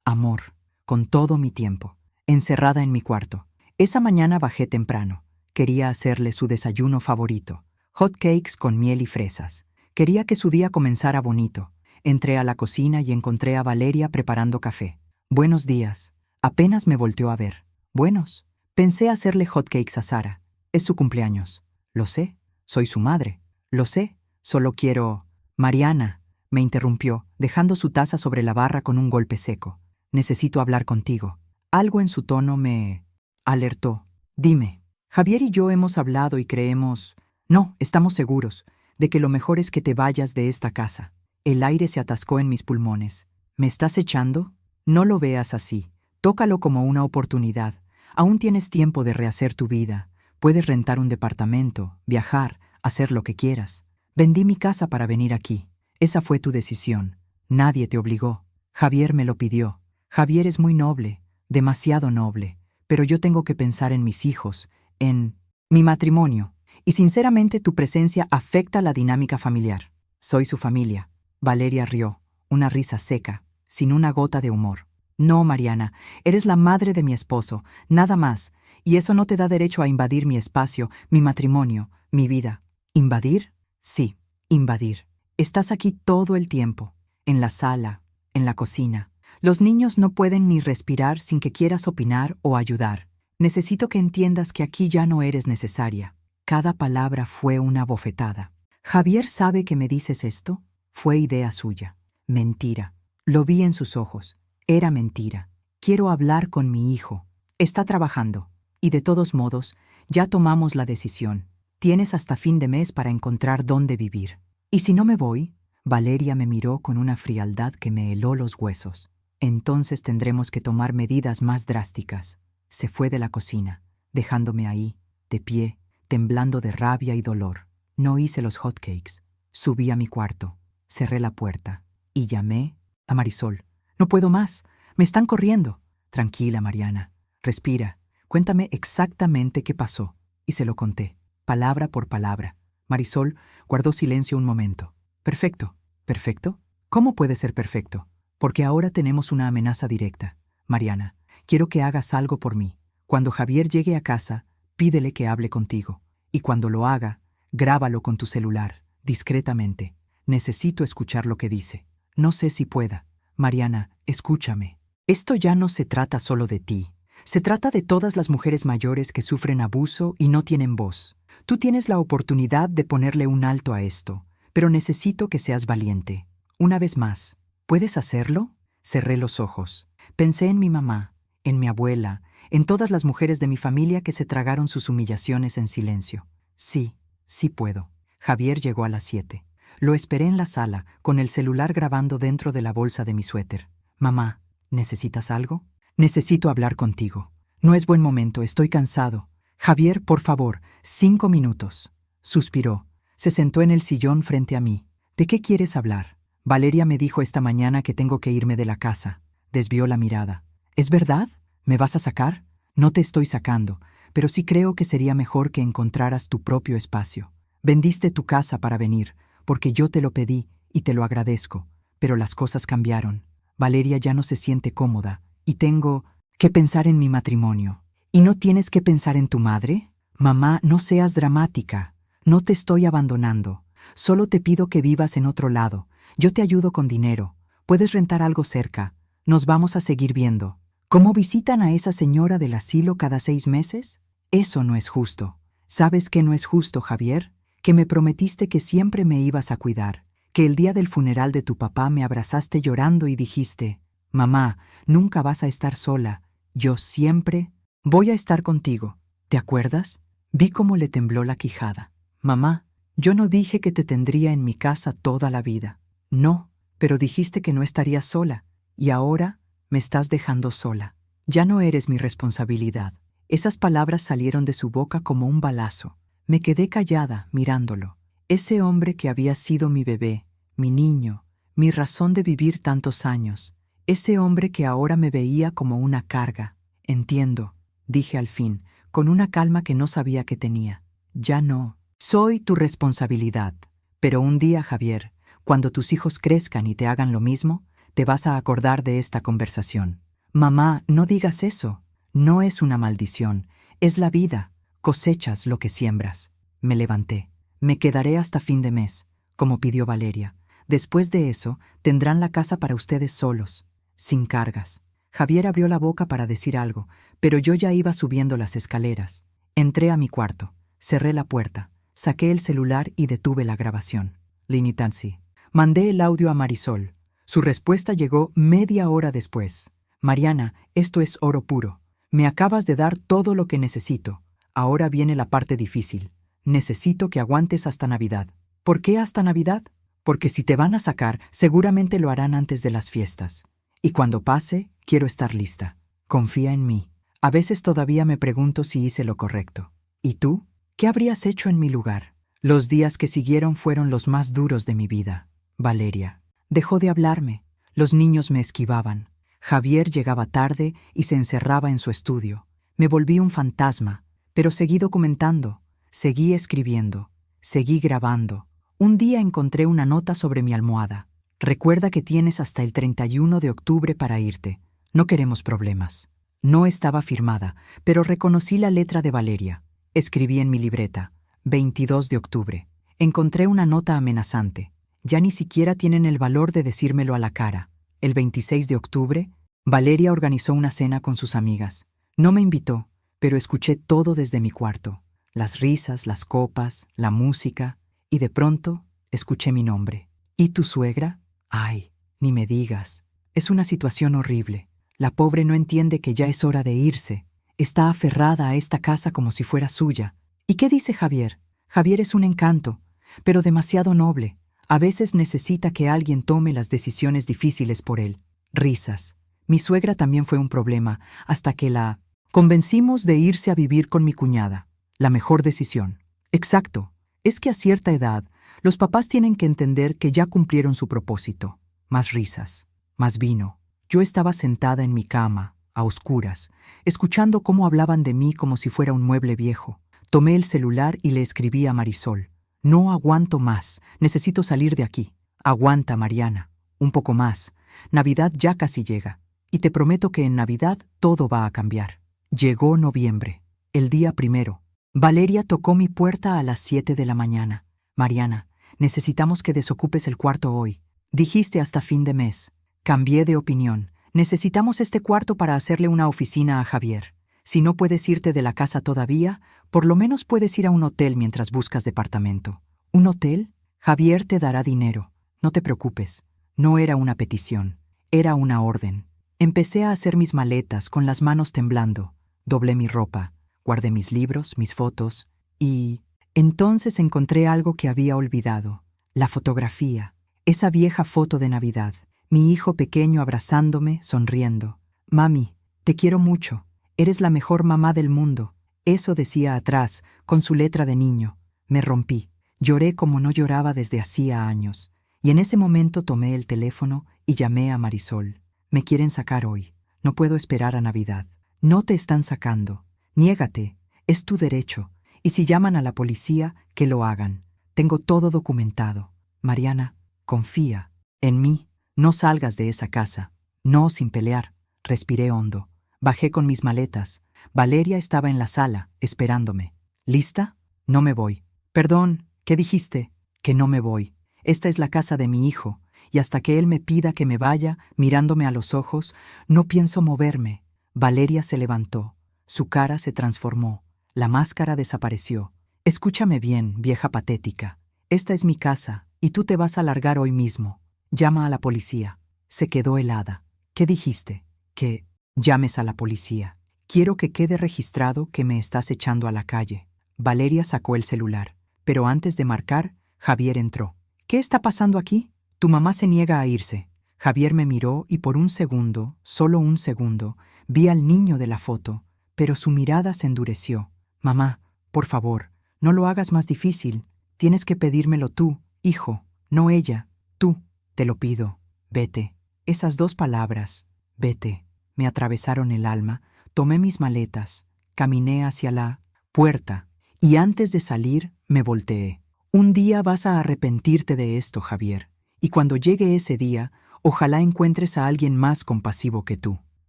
amor, con todo mi tiempo, encerrada en mi cuarto. Esa mañana bajé temprano. Quería hacerle su desayuno favorito, hot cakes con miel y fresas. Quería que su día comenzara bonito. Entré a la cocina y encontré a Valeria preparando café. Buenos días. Apenas me volteó a ver. Buenos. Pensé hacerle hot cakes a Sara. Es su cumpleaños. Lo sé. Soy su madre. Lo sé. Solo quiero... Mariana, me interrumpió, dejando su taza sobre la barra con un golpe seco. Necesito hablar contigo. Algo en su tono me alertó. Dime. Javier y yo hemos hablado y creemos... No, estamos seguros de que lo mejor es que te vayas de esta casa. El aire se atascó en mis pulmones. ¿Me estás echando? No lo veas así. Tócalo como una oportunidad. Aún tienes tiempo de rehacer tu vida. Puedes rentar un departamento, viajar, hacer lo que quieras. Vendí mi casa para venir aquí. Esa fue tu decisión. Nadie te obligó. Javier me lo pidió. Javier es muy noble, demasiado noble. Pero yo tengo que pensar en mis hijos, en mi matrimonio. Y sinceramente tu presencia afecta la dinámica familiar. Soy su familia. Valeria rió, una risa seca, sin una gota de humor. No, Mariana, eres la madre de mi esposo, nada más. Y eso no te da derecho a invadir mi espacio, mi matrimonio, mi vida. ¿Invadir? Sí, invadir. Estás aquí todo el tiempo, en la sala, en la cocina. Los niños no pueden ni respirar sin que quieras opinar o ayudar. Necesito que entiendas que aquí ya no eres necesaria. Cada palabra fue una bofetada. ¿Javier sabe que me dices esto? Fue idea suya. Mentira. Lo vi en sus ojos. Era mentira. Quiero hablar con mi hijo. Está trabajando. Y de todos modos, ya tomamos la decisión. Tienes hasta fin de mes para encontrar dónde vivir. ¿Y si no me voy? Valeria me miró con una frialdad que me heló los huesos. Entonces tendremos que tomar medidas más drásticas. Se fue de la cocina, dejándome ahí, de pie, temblando de rabia y dolor. No hice los hot cakes. Subí a mi cuarto, cerré la puerta y llamé a Marisol. No puedo más. Me están corriendo. Tranquila, Mariana. Respira. Cuéntame exactamente qué pasó. Y se lo conté, palabra por palabra. Marisol guardó silencio un momento. Perfecto. ¿Perfecto? ¿Cómo puede ser perfecto? Porque ahora tenemos una amenaza directa. Mariana, quiero que hagas algo por mí. Cuando Javier llegue a casa, pídele que hable contigo. Y cuando lo haga, grábalo con tu celular, discretamente. Necesito escuchar lo que dice. No sé si pueda. Mariana, escúchame. Esto ya no se trata solo de ti. Se trata de todas las mujeres mayores que sufren abuso y no tienen voz. Tú tienes la oportunidad de ponerle un alto a esto, pero necesito que seas valiente. Una vez más, ¿puedes hacerlo? Cerré los ojos. Pensé en mi mamá, en mi abuela, en todas las mujeres de mi familia que se tragaron sus humillaciones en silencio. Sí, sí puedo. Javier llegó a las 7. Lo esperé en la sala, con el celular grabando dentro de la bolsa de mi suéter. Mamá, ¿necesitas algo? Necesito hablar contigo. No es buen momento, estoy cansado. Javier, por favor, 5 minutos. Suspiró. Se sentó en el sillón frente a mí. ¿De qué quieres hablar? Valeria me dijo esta mañana que tengo que irme de la casa. Desvió la mirada. ¿Es verdad? ¿Me vas a sacar? No te estoy sacando, pero sí creo que sería mejor que encontraras tu propio espacio. Vendiste tu casa para venir, porque yo te lo pedí y te lo agradezco, pero las cosas cambiaron. Valeria ya no se siente cómoda y tengo que pensar en mi matrimonio. ¿Y no tienes que pensar en tu madre? Mamá, no seas dramática. No te estoy abandonando. Solo te pido que vivas en otro lado. Yo te ayudo con dinero. Puedes rentar algo cerca. Nos vamos a seguir viendo. ¿Cómo visitan a esa señora del asilo cada 6 meses? Eso no es justo. ¿Sabes qué no es justo, Javier? Que me prometiste que siempre me ibas a cuidar, que el día del funeral de tu papá me abrazaste llorando y dijiste, mamá, nunca vas a estar sola, yo siempre voy a estar contigo. ¿Te acuerdas? Vi cómo le tembló la quijada. Mamá, yo no dije que te tendría en mi casa toda la vida. No, pero dijiste que no estarías sola, y ahora me estás dejando sola. Ya no eres mi responsabilidad. Esas palabras salieron de su boca como un balazo. Me quedé callada, mirándolo. Ese hombre que había sido mi bebé, mi niño, mi razón de vivir tantos años. Ese hombre que ahora me veía como una carga. Entiendo, dije al fin, con una calma que no sabía que tenía. Ya no. Soy tu responsabilidad. Pero un día, Javier, cuando tus hijos crezcan y te hagan lo mismo, te vas a acordar de esta conversación. Mamá, no digas eso. No es una maldición, es la vida. Cosechas lo que siembras. Me levanté. Me quedaré hasta fin de mes, como pidió Valeria. Después de eso, tendrán la casa para ustedes solos, sin cargas. Javier abrió la boca para decir algo, pero yo ya iba subiendo las escaleras. Entré a mi cuarto, cerré la puerta, saqué el celular y detuve la grabación. Linitansi. Mandé el audio a Marisol. Su respuesta llegó media hora después. Mariana, esto es oro puro. Me acabas de dar todo lo que necesito. Ahora viene la parte difícil. Necesito que aguantes hasta Navidad. ¿Por qué hasta Navidad? Porque si te van a sacar, seguramente lo harán antes de las fiestas. Y cuando pase, quiero estar lista. Confía en mí. A veces todavía me pregunto si hice lo correcto. ¿Y tú? ¿Qué habrías hecho en mi lugar? Los días que siguieron fueron los más duros de mi vida. Valeria. Dejó de hablarme. Los niños me esquivaban. Javier llegaba tarde y se encerraba en su estudio. Me volví un fantasma, pero seguí documentando, seguí escribiendo, seguí grabando. Un día encontré una nota sobre mi almohada. Recuerda que tienes hasta el 31 de octubre para irte. No queremos problemas. No estaba firmada, pero reconocí la letra de Valeria. Escribí en mi libreta, 22 de octubre. Encontré una nota amenazante. Ya ni siquiera tienen el valor de decírmelo a la cara. El 26 de octubre, Valeria organizó una cena con sus amigas. No me invitó, pero escuché todo desde mi cuarto. Las risas, las copas, la música, y de pronto escuché mi nombre. ¿Y tu suegra? Ay, ni me digas. Es una situación horrible. La pobre no entiende que ya es hora de irse. Está aferrada a esta casa como si fuera suya. ¿Y qué dice Javier? Javier es un encanto, pero demasiado noble. A veces necesita que alguien tome las decisiones difíciles por él. Risas. Mi suegra también fue un problema, hasta que la convencimos de irse a vivir con mi cuñada. La mejor decisión. Exacto. Es que a cierta edad, los papás tienen que entender que ya cumplieron su propósito. Más risas, más vino. Yo estaba sentada en mi cama, a oscuras, escuchando cómo hablaban de mí como si fuera un mueble viejo. Tomé el celular y le escribí a Marisol. No aguanto más, necesito salir de aquí. Aguanta, Mariana. Un poco más. Navidad ya casi llega. Y te prometo que en Navidad todo va a cambiar. Llegó noviembre, el día primero. Valeria tocó mi puerta a las 7 de la mañana. Mariana, necesitamos que desocupes el cuarto hoy. Dijiste hasta fin de mes. Cambié de opinión. Necesitamos este cuarto para hacerle una oficina a Javier. Si no puedes irte de la casa todavía, por lo menos puedes ir a un hotel mientras buscas departamento. ¿Un hotel? Javier te dará dinero. No te preocupes. No era una petición. Era una orden. Empecé a hacer mis maletas con las manos temblando. Doblé mi ropa. Guardé mis libros, mis fotos. Y entonces encontré algo que había olvidado. La fotografía. Esa vieja foto de Navidad. Mi hijo pequeño abrazándome, sonriendo. Mami, te quiero mucho. Eres la mejor mamá del mundo. Eso decía atrás, con su letra de niño. Me rompí. Lloré como no lloraba desde hacía años. Y en ese momento tomé el teléfono y llamé a Marisol. Me quieren sacar hoy. No puedo esperar a Navidad. No te están sacando. Niégate. Es tu derecho. Y si llaman a la policía, que lo hagan. Tengo todo documentado. Mariana, confía en mí. No salgas de esa casa. No sin pelear. Respiré hondo. Bajé con mis maletas. Valeria estaba en la sala, esperándome. ¿Lista? No me voy. Perdón, ¿qué dijiste? Que no me voy. Esta es la casa de mi hijo, y hasta que él me pida que me vaya, mirándome a los ojos, no pienso moverme. Valeria se levantó. Su cara se transformó. La máscara desapareció. Escúchame bien, vieja patética. Esta es mi casa, y tú te vas a largar hoy mismo. Llama a la policía. Se quedó helada. ¿Qué dijiste? Que llames a la policía. Quiero que quede registrado que me estás echando a la calle. Valeria sacó el celular, pero antes de marcar, Javier entró. ¿Qué está pasando aquí? Tu mamá se niega a irse. Javier me miró y por un segundo, solo un segundo, vi al niño de la foto, pero su mirada se endureció. Mamá, por favor, no lo hagas más difícil. Tienes que pedírmelo tú, hijo, no ella. Tú, te lo pido. Vete. Esas dos palabras, vete, me atravesaron el alma. Tomé mis maletas, caminé hacia la puerta y antes de salir me volteé. Un día vas a arrepentirte de esto, Javier, y cuando llegue ese día, Ojalá encuentres a alguien más compasivo que tú.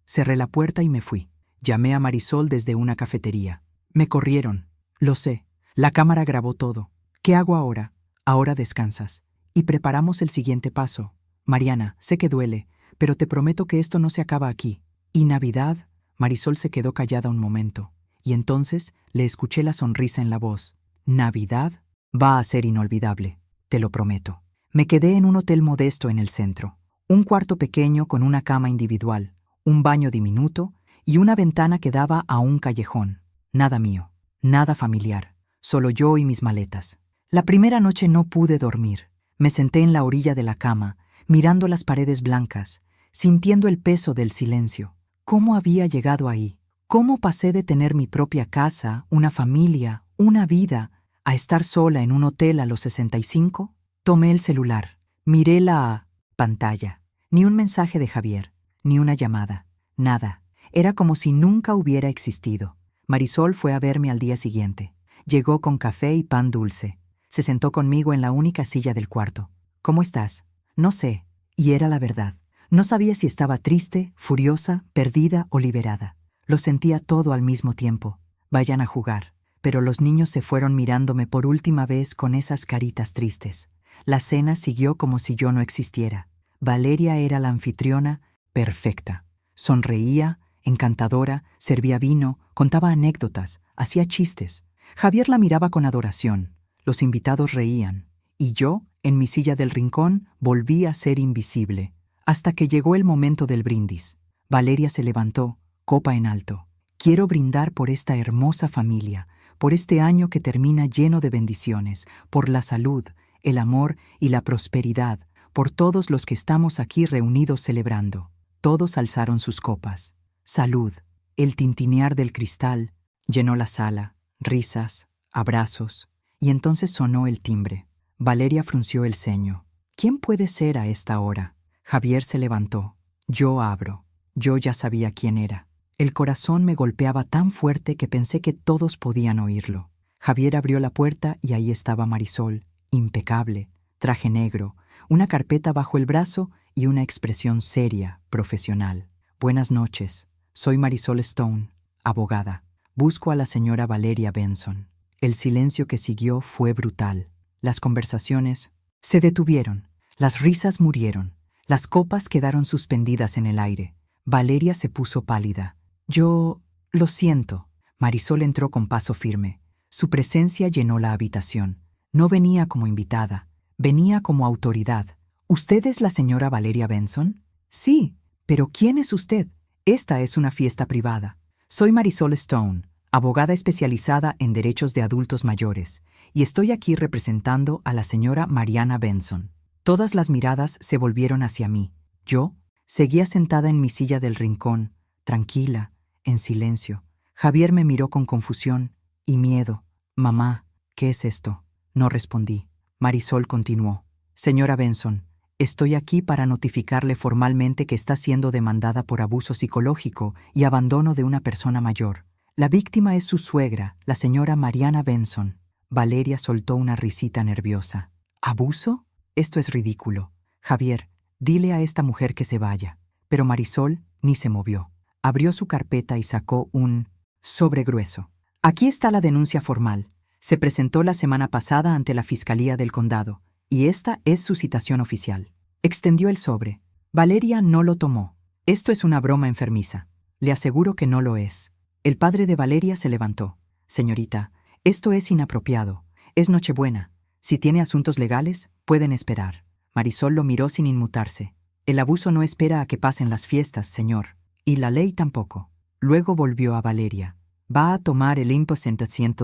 Cerré la puerta y me fui. Llamé a Marisol desde una cafetería. Me corrieron. Lo sé. La cámara grabó todo. ¿Qué hago ahora? Ahora descansas. Y preparamos el siguiente paso. Mariana, sé que duele, pero te prometo que esto no se acaba aquí. ¿Y Navidad? Marisol se quedó callada un momento. Y entonces le escuché la sonrisa en la voz. ¿Navidad? Va a ser inolvidable. Te lo prometo. Me quedé en un hotel modesto en el centro. Un cuarto pequeño con una cama individual, un baño diminuto y una ventana que daba a un callejón. Nada mío, nada familiar, solo yo y mis maletas. La primera noche no pude dormir. Me senté en la orilla de la cama, mirando las paredes blancas, sintiendo el peso del silencio. ¿Cómo había llegado ahí? ¿Cómo pasé de tener mi propia casa, una familia, una vida, a estar sola en un hotel a los 65? Tomé el celular, miré la pantalla. Ni un mensaje de Javier, ni una llamada, nada. Era como si nunca hubiera existido. Marisol fue a verme al día siguiente. Llegó con café y pan dulce. Se sentó conmigo en la única silla del cuarto. ¿Cómo estás? No sé. Y era la verdad. No sabía si estaba triste, furiosa, perdida o liberada. Lo sentía todo al mismo tiempo. Vayan a jugar. Pero los niños se fueron mirándome por última vez con esas caritas tristes. La cena siguió como si yo no existiera. Valeria era la anfitriona perfecta. Sonreía, encantadora, servía vino, contaba anécdotas, hacía chistes. Javier la miraba con adoración. Los invitados reían. Y yo, en mi silla del rincón, volví a ser invisible. Hasta que llegó el momento del brindis. Valeria se levantó, copa en alto. Quiero brindar por esta hermosa familia, por este año que termina lleno de bendiciones, por la salud, el amor y la prosperidad, por todos los que estamos aquí reunidos celebrando. Todos alzaron sus copas. Salud. El tintinear del cristal llenó la sala, risas, abrazos, y entonces sonó el timbre. Valeria frunció el ceño. ¿Quién puede ser a esta hora? Javier se levantó. Yo abro. Yo ya sabía quién era. El corazón me golpeaba tan fuerte que pensé que todos podían oírlo. Javier abrió la puerta y ahí estaba Marisol, impecable, traje negro, una carpeta bajo el brazo y una expresión seria, profesional. Buenas noches, soy Marisol Stone, abogada. Busco a la señora Valeria Benson. El silencio que siguió fue brutal. Las conversaciones se detuvieron, las risas murieron, las copas quedaron suspendidas en el aire. Valeria se puso pálida. Yo lo siento. Marisol entró con paso firme. Su presencia llenó la habitación. No venía como invitada, venía como autoridad. ¿Usted es la señora Valeria Benson? Sí, pero ¿quién es usted? Esta es una fiesta privada. Soy Marisol Stone, abogada especializada en derechos de adultos mayores, y estoy aquí representando a la señora Mariana Benson. Todas las miradas se volvieron hacia mí. Yo seguía sentada en mi silla del rincón, tranquila, en silencio. Javier me miró con confusión y miedo. Mamá, ¿qué es esto? No respondí. Marisol continuó. Señora Benson, estoy aquí para notificarle formalmente que está siendo demandada por abuso psicológico y abandono de una persona mayor. La víctima es su suegra, la señora Mariana Benson. Valeria soltó una risita nerviosa. ¿Abuso? Esto es ridículo. Javier, dile a esta mujer que se vaya. Pero Marisol ni se movió. Abrió su carpeta y sacó un sobre grueso. Aquí está la denuncia formal. Se presentó la semana pasada ante la Fiscalía del Condado, y esta es su citación oficial. Extendió el sobre. Valeria no lo tomó. Esto es una broma enfermiza. Le aseguro que no lo es. El padre de Valeria se levantó. Señorita, esto es inapropiado. Es Nochebuena. Si tiene asuntos legales, pueden esperar. Marisol lo miró sin inmutarse. El abuso no espera a que pasen las fiestas, señor. Y la ley tampoco. Luego volvió a Valeria. ¿Va a tomar el imposición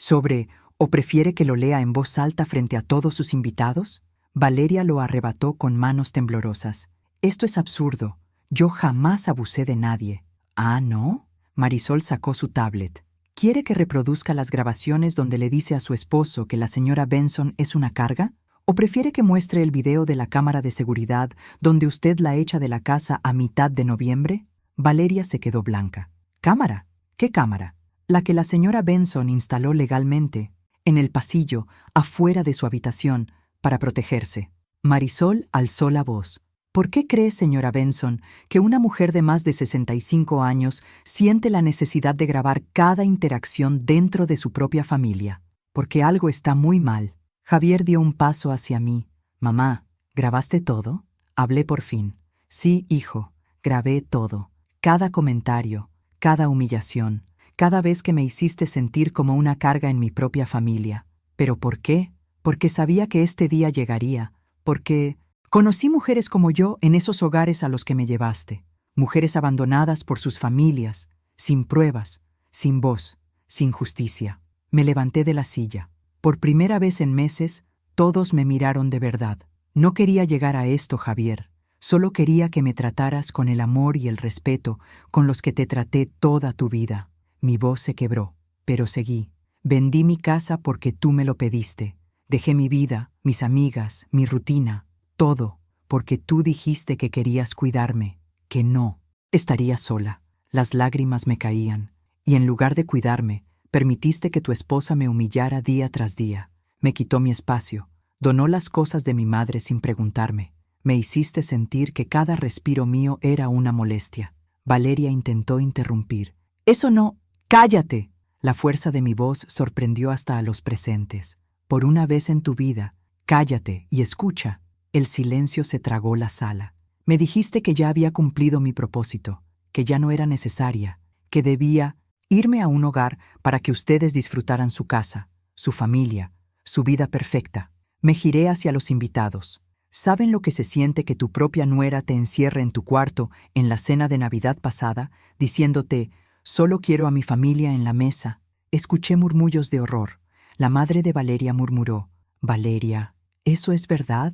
sobre o prefiere que lo lea en voz alta frente a todos sus invitados? Valeria lo arrebató con manos temblorosas. Esto es absurdo. Yo jamás abusé de nadie. ¿Ah, no? Marisol sacó su tablet. ¿Quiere que reproduzca las grabaciones donde le dice a su esposo que la señora Benson es una carga? ¿O prefiere que muestre el video de la cámara de seguridad donde usted la echa de la casa a mitad de noviembre? Valeria se quedó blanca. ¿Cámara? ¿Qué cámara? La que la señora Benson instaló legalmente, en el pasillo, afuera de su habitación, para protegerse. Marisol alzó la voz. ¿Por qué cree, señora Benson, que una mujer de más de 65 años siente la necesidad de grabar cada interacción dentro de su propia familia? Porque algo está muy mal. Javier dio un paso hacia mí. Mamá, ¿grabaste todo? Hablé por fin. Sí, hijo, grabé todo. Cada comentario, cada humillación, cada vez que me hiciste sentir como una carga en mi propia familia. ¿Pero por qué? Porque sabía que este día llegaría. Porque conocí mujeres como yo en esos hogares a los que me llevaste. Mujeres abandonadas por sus familias, sin pruebas, sin voz, sin justicia. Me levanté de la silla. Por primera vez en meses, todos me miraron de verdad. No quería llegar a esto, Javier. Solo quería que me trataras con el amor y el respeto con los que te traté toda tu vida. Mi voz se quebró, pero seguí. Vendí mi casa porque tú me lo pediste. Dejé mi vida, mis amigas, mi rutina, todo, porque tú dijiste que querías cuidarme, que no, estaría sola. Las lágrimas me caían, y en lugar de cuidarme, permitiste que tu esposa me humillara día tras día. Me quitó mi espacio, donó las cosas de mi madre sin preguntarme. Me hiciste sentir que cada respiro mío era una molestia. Valeria intentó interrumpir. «Eso no. ¡Cállate!». La fuerza de mi voz sorprendió hasta a los presentes. Por una vez en tu vida, cállate y escucha. El silencio se tragó la sala. Me dijiste que ya había cumplido mi propósito, que ya no era necesaria, que debía irme a un hogar para que ustedes disfrutaran su casa, su familia, su vida perfecta. Me giré hacia los invitados. ¿Saben lo que se siente que tu propia nuera te encierre en tu cuarto en la cena de Navidad pasada, diciéndote, «Solo quiero a mi familia en la mesa»? Escuché murmullos de horror. La madre de Valeria murmuró, «Valeria, ¿eso es verdad?»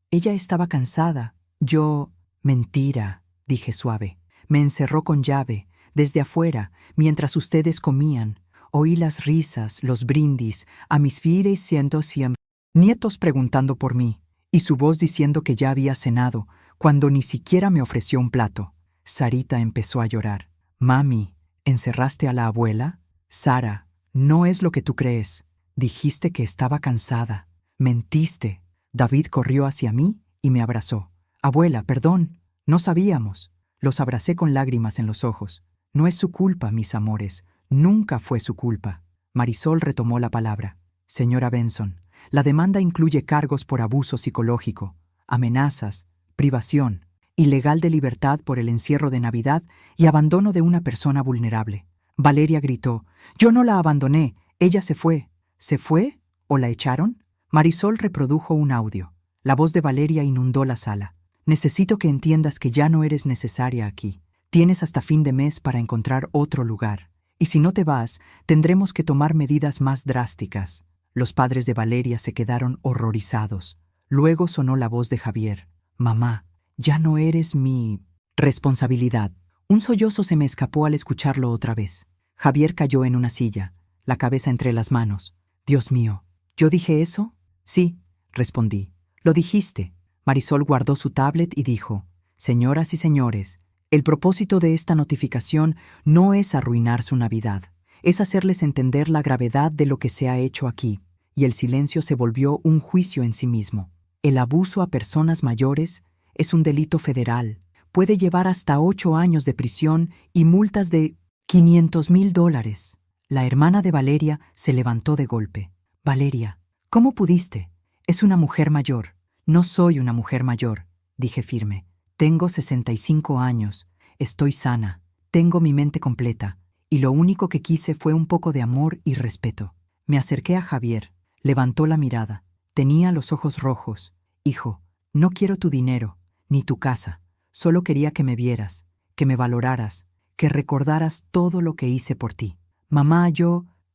Ella estaba cansada. Mentira, dije suave. Me encerró con llave, desde afuera, mientras ustedes comían. Oí las risas, los brindis, a mis fieles nietos preguntando por mí, y su voz diciendo que ya había cenado, cuando ni siquiera me ofreció un plato. Sarita empezó a llorar. «Mami, ¿encerraste a la abuela?» «Sara, no es lo que tú crees. Dijiste que estaba cansada. Mentiste». David corrió hacia mí y me abrazó. «Abuela, perdón, no sabíamos». Los abracé con lágrimas en los ojos. «No es su culpa, mis amores. Nunca fue su culpa». Marisol retomó la palabra. «Señora Benson, la demanda incluye cargos por abuso psicológico, amenazas, privación, ilegal de libertad por el encierro de Navidad y abandono de una persona vulnerable». Valeria gritó, «Yo no la abandoné, ella se fue». «¿Se fue? ¿O la echaron?» Marisol reprodujo un audio. La voz de Valeria inundó la sala. «Necesito que entiendas que ya no eres necesaria aquí. Tienes hasta fin de mes para encontrar otro lugar. Y si no te vas, tendremos que tomar medidas más drásticas». Los padres de Valeria se quedaron horrorizados. Luego sonó la voz de Javier. «Mamá, ya no eres mi responsabilidad». Un sollozo se me escapó al escucharlo otra vez. Javier cayó en una silla, la cabeza entre las manos. «Dios mío, ¿yo dije eso?» «Sí», respondí. «Lo dijiste». Marisol guardó su tablet y dijo, «Señoras y señores, el propósito de esta notificación no es arruinar su Navidad, es hacerles entender la gravedad de lo que se ha hecho aquí». Y el silencio se volvió un juicio en sí mismo. El abuso a personas mayores es un delito federal. Puede llevar hasta 8 años de prisión y multas de $500,000. La hermana de Valeria se levantó de golpe. «Valeria, ¿cómo pudiste? Es una mujer mayor». «No soy una mujer mayor», dije firme. «Tengo 65 años, estoy sana, tengo mi mente completa, y lo único que quise fue un poco de amor y respeto». Me acerqué a Javier. Levantó la mirada. Tenía los ojos rojos. «Hijo, no quiero tu dinero, ni tu casa. Solo quería que me vieras, que me valoraras, que recordaras todo lo que hice por ti». «Mamá,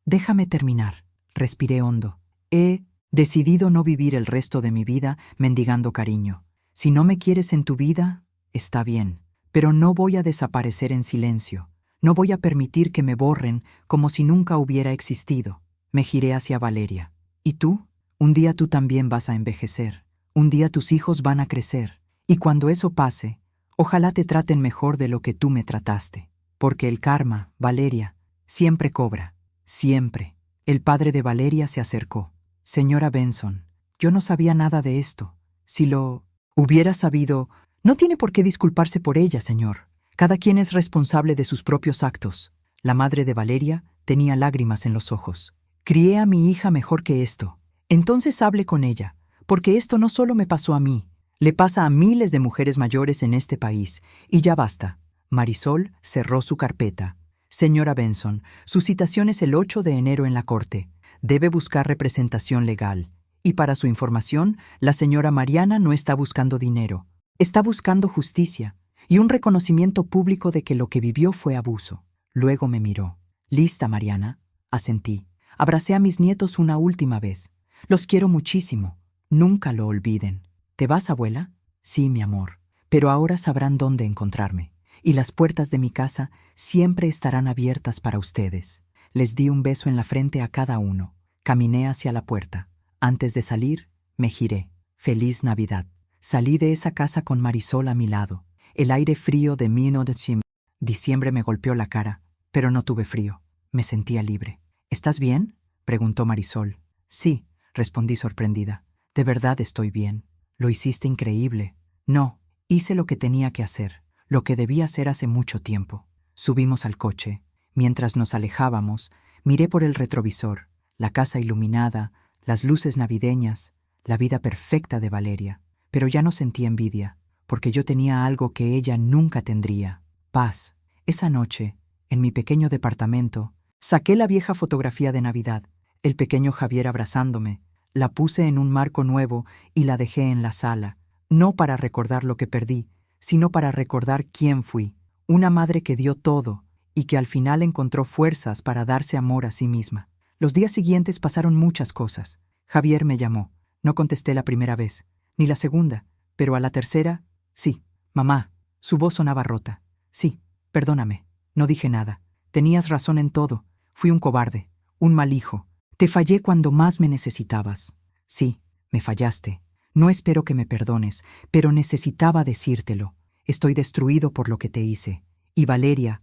déjame terminar». Respiré hondo. «He decidido no vivir el resto de mi vida mendigando cariño. Si no me quieres en tu vida, está bien, pero no voy a desaparecer en silencio. No voy a permitir que me borren como si nunca hubiera existido». Me giré hacia Valeria. «¿Y tú? Un día tú también vas a envejecer. Un día tus hijos van a crecer. Y cuando eso pase, ojalá te traten mejor de lo que tú me trataste. Porque el karma, Valeria, siempre cobra. Siempre». El padre de Valeria se acercó. «Señora Benson, yo no sabía nada de esto. Si lo Hubiera sabido... No tiene por qué disculparse por ella, señor. Cada quien es responsable de sus propios actos. La madre de Valeria tenía lágrimas en los ojos. Crié a mi hija mejor que esto. Entonces hable con ella, porque esto no solo me pasó a mí, le pasa a miles de mujeres mayores en este país, y ya basta. Marisol cerró su carpeta. Señora Benson, su citación es el 8 de enero en la corte. Debe buscar representación legal. Y para su información, la señora Mariana no está buscando dinero. Está buscando justicia y un reconocimiento público de que lo que vivió fue abuso. Luego me miró. ¿Lista, Mariana? Asentí. Abracé a mis nietos una última vez. Los quiero muchísimo. Nunca lo olviden. ¿Te vas, abuela? Sí, mi amor. Pero ahora sabrán dónde encontrarme. Y las puertas de mi casa siempre estarán abiertas para ustedes. Les di un beso en la frente a cada uno. Caminé hacia la puerta. Antes de salir, me giré. Feliz Navidad. Salí de esa casa con Marisol a mi lado. El aire frío de 1900. Diciembre me golpeó la cara, pero no tuve frío. Me sentía libre. ¿Estás bien?, preguntó Marisol. Sí, respondí sorprendida. De verdad estoy bien. Lo hiciste increíble. No, hice lo que tenía que hacer, lo que debía hacer hace mucho tiempo. Subimos al coche. Mientras nos alejábamos, miré por el retrovisor, la casa iluminada, las luces navideñas, la vida perfecta de Valeria. Pero ya no sentí envidia, porque yo tenía algo que ella nunca tendría: paz. Esa noche, en mi pequeño departamento, saqué la vieja fotografía de Navidad, el pequeño Javier abrazándome, la puse en un marco nuevo y la dejé en la sala, no para recordar lo que perdí, sino para recordar quién fui, una madre que dio todo y que al final encontró fuerzas para darse amor a sí misma. Los días siguientes pasaron muchas cosas. Javier me llamó. No contesté la primera vez, ni la segunda, pero a la tercera, sí. Mamá, su voz sonaba rota. Sí, perdóname, no dije nada. Tenías razón en todo. Fui un cobarde, un mal hijo. Te fallé cuando más me necesitabas. Sí, me fallaste. No espero que me perdones, pero necesitaba decírtelo. Estoy destruido por lo que te hice. Y Valeria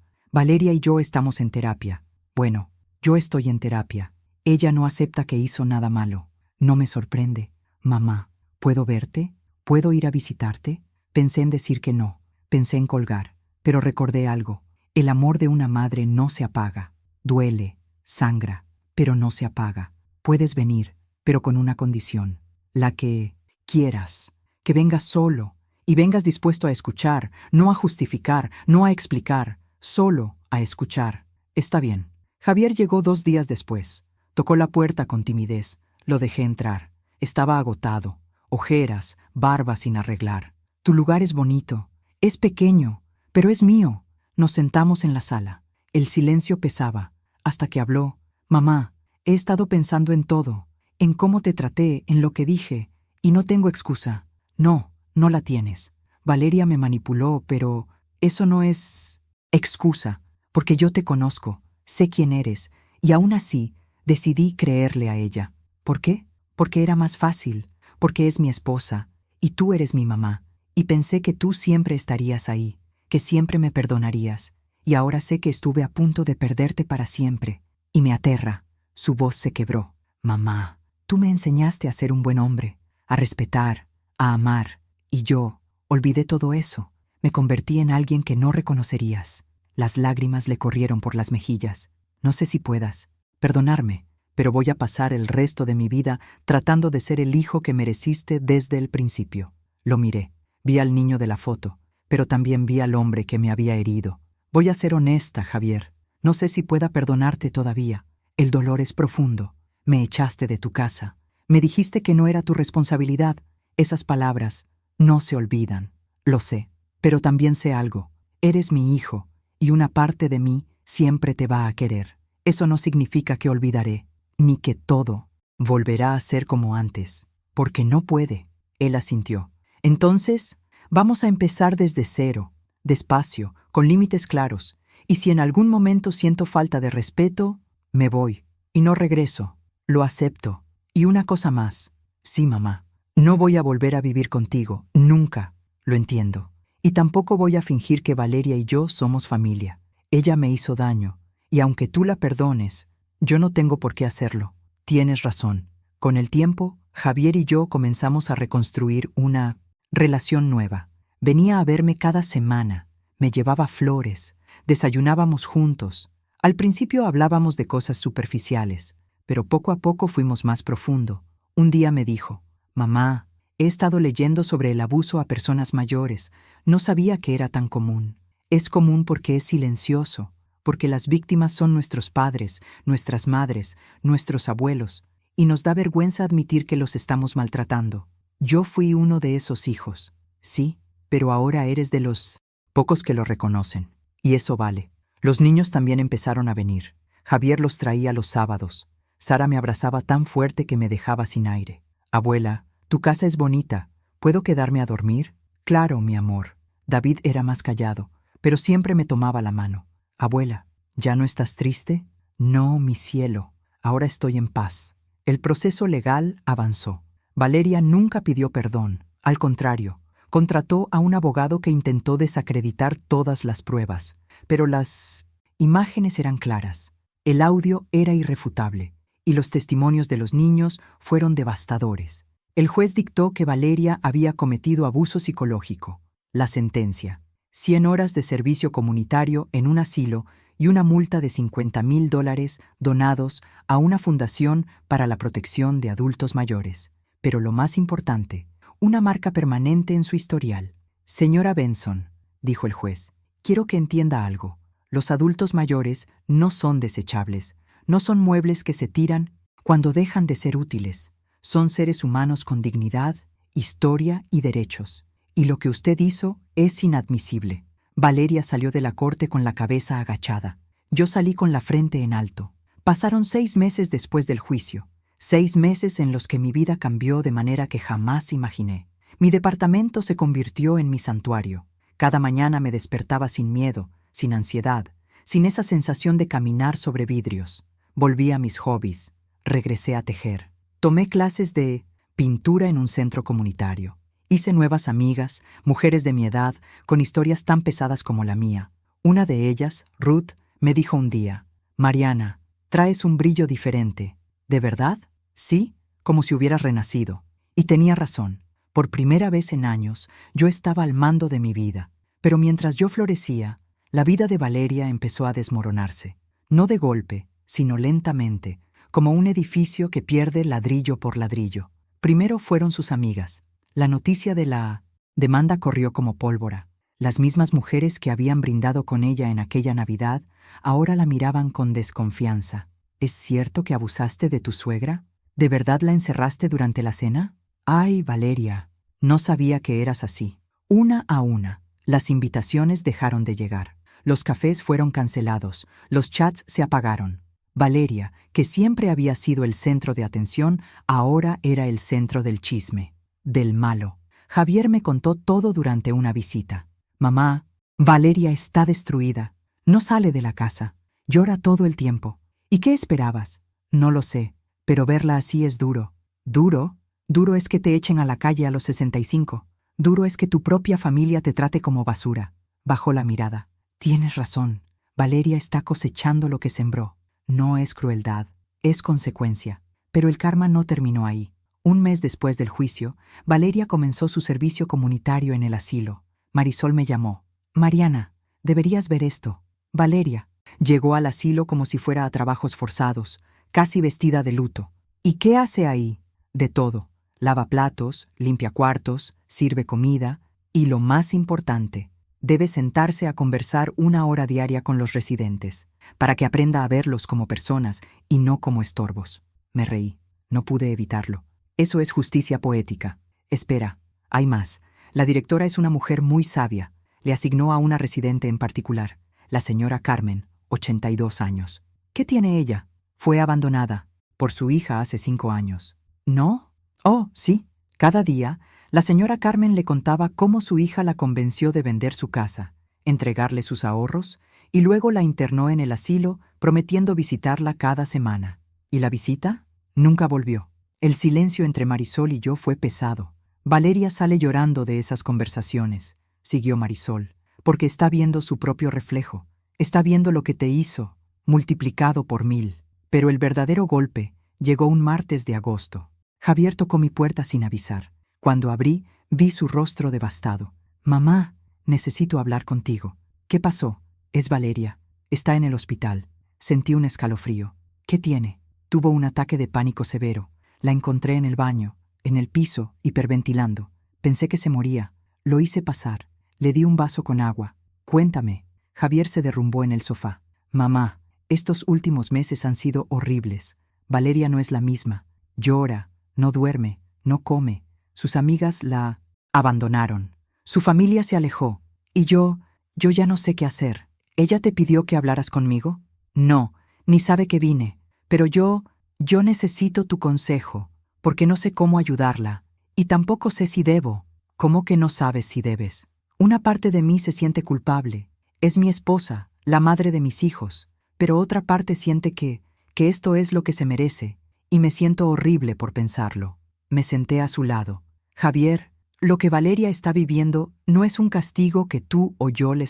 y yo estamos en terapia. Bueno, yo estoy en terapia. Ella no acepta que hizo nada malo. No me sorprende. Mamá, ¿puedo verte? ¿Puedo ir a visitarte? Pensé en decir que no. Pensé en colgar. Pero recordé algo. El amor de una madre no se apaga. Duele, sangra, pero no se apaga. Puedes venir, pero con una condición. La que quieras. Que vengas solo. Y vengas dispuesto a escuchar, no a justificar, no a explicar. Solo a escuchar. Está bien. Javier llegó 2 días después. Tocó la puerta con timidez. Lo dejé entrar. Estaba agotado. Ojeras, barba sin arreglar. Tu lugar es bonito. Es pequeño, pero es mío. Nos sentamos en la sala. El silencio pesaba, hasta que habló. Mamá, he estado pensando en todo, en cómo te traté, en lo que dije, y no tengo excusa. No, no la tienes. Valeria me manipuló, pero eso no es excusa, porque yo te conozco, sé quién eres, y aún así decidí creerle a ella. ¿Por qué? Porque era más fácil, porque es mi esposa, y tú eres mi mamá, y pensé que tú siempre estarías ahí, que siempre me perdonarías, y ahora sé que estuve a punto de perderte para siempre, y me aterra. Su voz se quebró. Mamá, tú me enseñaste a ser un buen hombre, a respetar, a amar, y yo olvidé todo eso. Me convertí en alguien que no reconocerías. Las lágrimas le corrieron por las mejillas. No sé si puedas perdonarme, pero voy a pasar el resto de mi vida tratando de ser el hijo que mereciste desde el principio. Lo miré. Vi al niño de la foto, pero también vi al hombre que me había herido. Voy a ser honesta, Javier. No sé si pueda perdonarte todavía. El dolor es profundo. Me echaste de tu casa. Me dijiste que no era tu responsabilidad. Esas palabras no se olvidan. Lo sé, pero también sé algo. Eres mi hijo, y una parte de mí siempre te va a querer. Eso no significa que olvidaré, ni que todo volverá a ser como antes, porque no puede. Él asintió. Entonces, vamos a empezar desde cero, despacio, con límites claros, y si en algún momento siento falta de respeto, me voy, y no regreso. Lo acepto. Y una cosa más. Sí, mamá. No voy a volver a vivir contigo, nunca. Lo entiendo. Y tampoco voy a fingir que Valeria y yo somos familia. Ella me hizo daño, y aunque tú la perdones, yo no tengo por qué hacerlo. Tienes razón. Con el tiempo, Javier y yo comenzamos a reconstruir una Relación nueva. Venía a verme cada semana, me llevaba flores, desayunábamos juntos. Al principio hablábamos de cosas superficiales, pero poco a poco fuimos más profundo. Un día me dijo: «Mamá, he estado leyendo sobre el abuso a personas mayores. No sabía que era tan común. Es común porque es silencioso, porque las víctimas son nuestros padres, nuestras madres, nuestros abuelos, y nos da vergüenza admitir que los estamos maltratando. Yo fui uno de esos hijos, sí, pero ahora eres de los pocos que lo reconocen, y eso vale». Los niños también empezaron a venir. Javier los traía los sábados. Sara me abrazaba tan fuerte que me dejaba sin aire. «Abuela, tu casa es bonita. ¿Puedo quedarme a dormir?» «Claro, mi amor». David era más callado, pero siempre me tomaba la mano. «Abuela, ¿ya no estás triste?» «No, mi cielo. Ahora estoy en paz». El proceso legal avanzó. Valeria nunca pidió perdón. Al contrario, contrató a un abogado que intentó desacreditar todas las pruebas. Pero las imágenes eran claras. El audio era irrefutable. Y los testimonios de los niños fueron devastadores. El juez dictó que Valeria había cometido abuso psicológico. La sentencia: 100 horas de servicio comunitario en un asilo y una multa de $50,000 donados a una fundación para la protección de adultos mayores. Pero lo más importante, una marca permanente en su historial. «Señora Benson», dijo el juez, «quiero que entienda algo. Los adultos mayores no son desechables. No son muebles que se tiran cuando dejan de ser útiles. Son seres humanos con dignidad, historia y derechos. Y lo que usted hizo es inadmisible». Valeria salió de la corte con la cabeza agachada. Yo salí con la frente en alto. Pasaron 6 meses después del juicio. 6 meses en los que mi vida cambió de manera que jamás imaginé. Mi departamento se convirtió en mi santuario. Cada mañana me despertaba sin miedo, sin ansiedad, sin esa sensación de caminar sobre vidrios. Volví a mis hobbies. Regresé a tejer. Tomé clases de pintura en un centro comunitario. Hice nuevas amigas, mujeres de mi edad, con historias tan pesadas como la mía. Una de ellas, Ruth, me dijo un día: «Mariana, traes un brillo diferente». «¿De verdad?» «Sí, como si hubieras renacido». Y tenía razón. Por primera vez en años, yo estaba al mando de mi vida. Pero mientras yo florecía, la vida de Valeria empezó a desmoronarse. No de golpe, sino lentamente, como un edificio que pierde ladrillo por ladrillo. Primero fueron sus amigas. La noticia de la demanda corrió como pólvora. Las mismas mujeres que habían brindado con ella en aquella Navidad ahora la miraban con desconfianza. «¿Es cierto que abusaste de tu suegra? ¿De verdad la encerraste durante la cena?» «Ay, Valeria, no sabía que eras así». Una a una, las invitaciones dejaron de llegar. Los cafés fueron cancelados, los chats se apagaron. Valeria, que siempre había sido el centro de atención, ahora era el centro del chisme, del malo. Javier me contó todo durante una visita. «Mamá, Valeria está destruida. No sale de la casa. Llora todo el tiempo. ¿Y qué esperabas?» «No lo sé, pero verla así es duro». «¿Duro? Duro es que te echen a la calle a los 65. Duro es que tu propia familia te trate como basura». Bajó la mirada. «Tienes razón. Valeria está cosechando lo que sembró. No es crueldad, es consecuencia». Pero el karma no terminó ahí. Un mes después del juicio, Valeria comenzó su servicio comunitario en el asilo. Marisol me llamó. «Mariana, deberías ver esto». Valeria llegó al asilo como si fuera a trabajos forzados, casi vestida de luto. «¿Y qué hace ahí?» «De todo. Lava platos, limpia cuartos, sirve comida y, lo más importante, debe sentarse a conversar 1 hora diaria con los residentes, para que aprenda a verlos como personas y no como estorbos». Me reí. No pude evitarlo. «Eso es justicia poética». «Espera, hay más. La directora es una mujer muy sabia. Le asignó a una residente en particular, la señora Carmen, 82 años. ¿Qué tiene ella? Fue abandonada por su hija hace 5 años. ¿No? Oh, sí. Cada día, la señora Carmen le contaba cómo su hija la convenció de vender su casa, entregarle sus ahorros, y luego la internó en el asilo, prometiendo visitarla cada semana. ¿Y la visita? Nunca volvió». El silencio entre Marisol y yo fue pesado. «Valeria sale llorando de esas conversaciones», siguió Marisol, «porque está viendo su propio reflejo. Está viendo lo que te hizo, multiplicado por 1000. Pero el verdadero golpe llegó un martes de agosto. Javier tocó mi puerta sin avisar. Cuando abrí, Vi su rostro devastado. Mamá, necesito hablar contigo. ¿Qué pasó? Es Valeria. Está en el hospital. Sentí un escalofrío. ¿Qué tiene? Tuvo un ataque de pánico severo. La encontré en el baño, en el piso, hiperventilando. Pensé que se moría. Lo hice pasar. Le di un vaso con agua. Cuéntame. Javier se derrumbó en el sofá. Mamá, estos últimos meses han sido horribles. Valeria no es la misma. Llora, no duerme, no come. Sus amigas la abandonaron. Su familia se alejó. Y yo ya no sé qué hacer. ¿Ella te pidió que hablaras conmigo? No, ni sabe que vine. Pero yo necesito tu consejo, porque no sé cómo ayudarla. Y tampoco sé si debo. ¿Cómo que no sabes si debes? Una parte de mí se siente culpable. Es mi esposa, la madre de mis hijos. Pero otra parte siente que esto es lo que se merece. Y me siento horrible por pensarlo. Me senté a su lado. Javier, lo que Valeria está viviendo no es un castigo que tú o yo le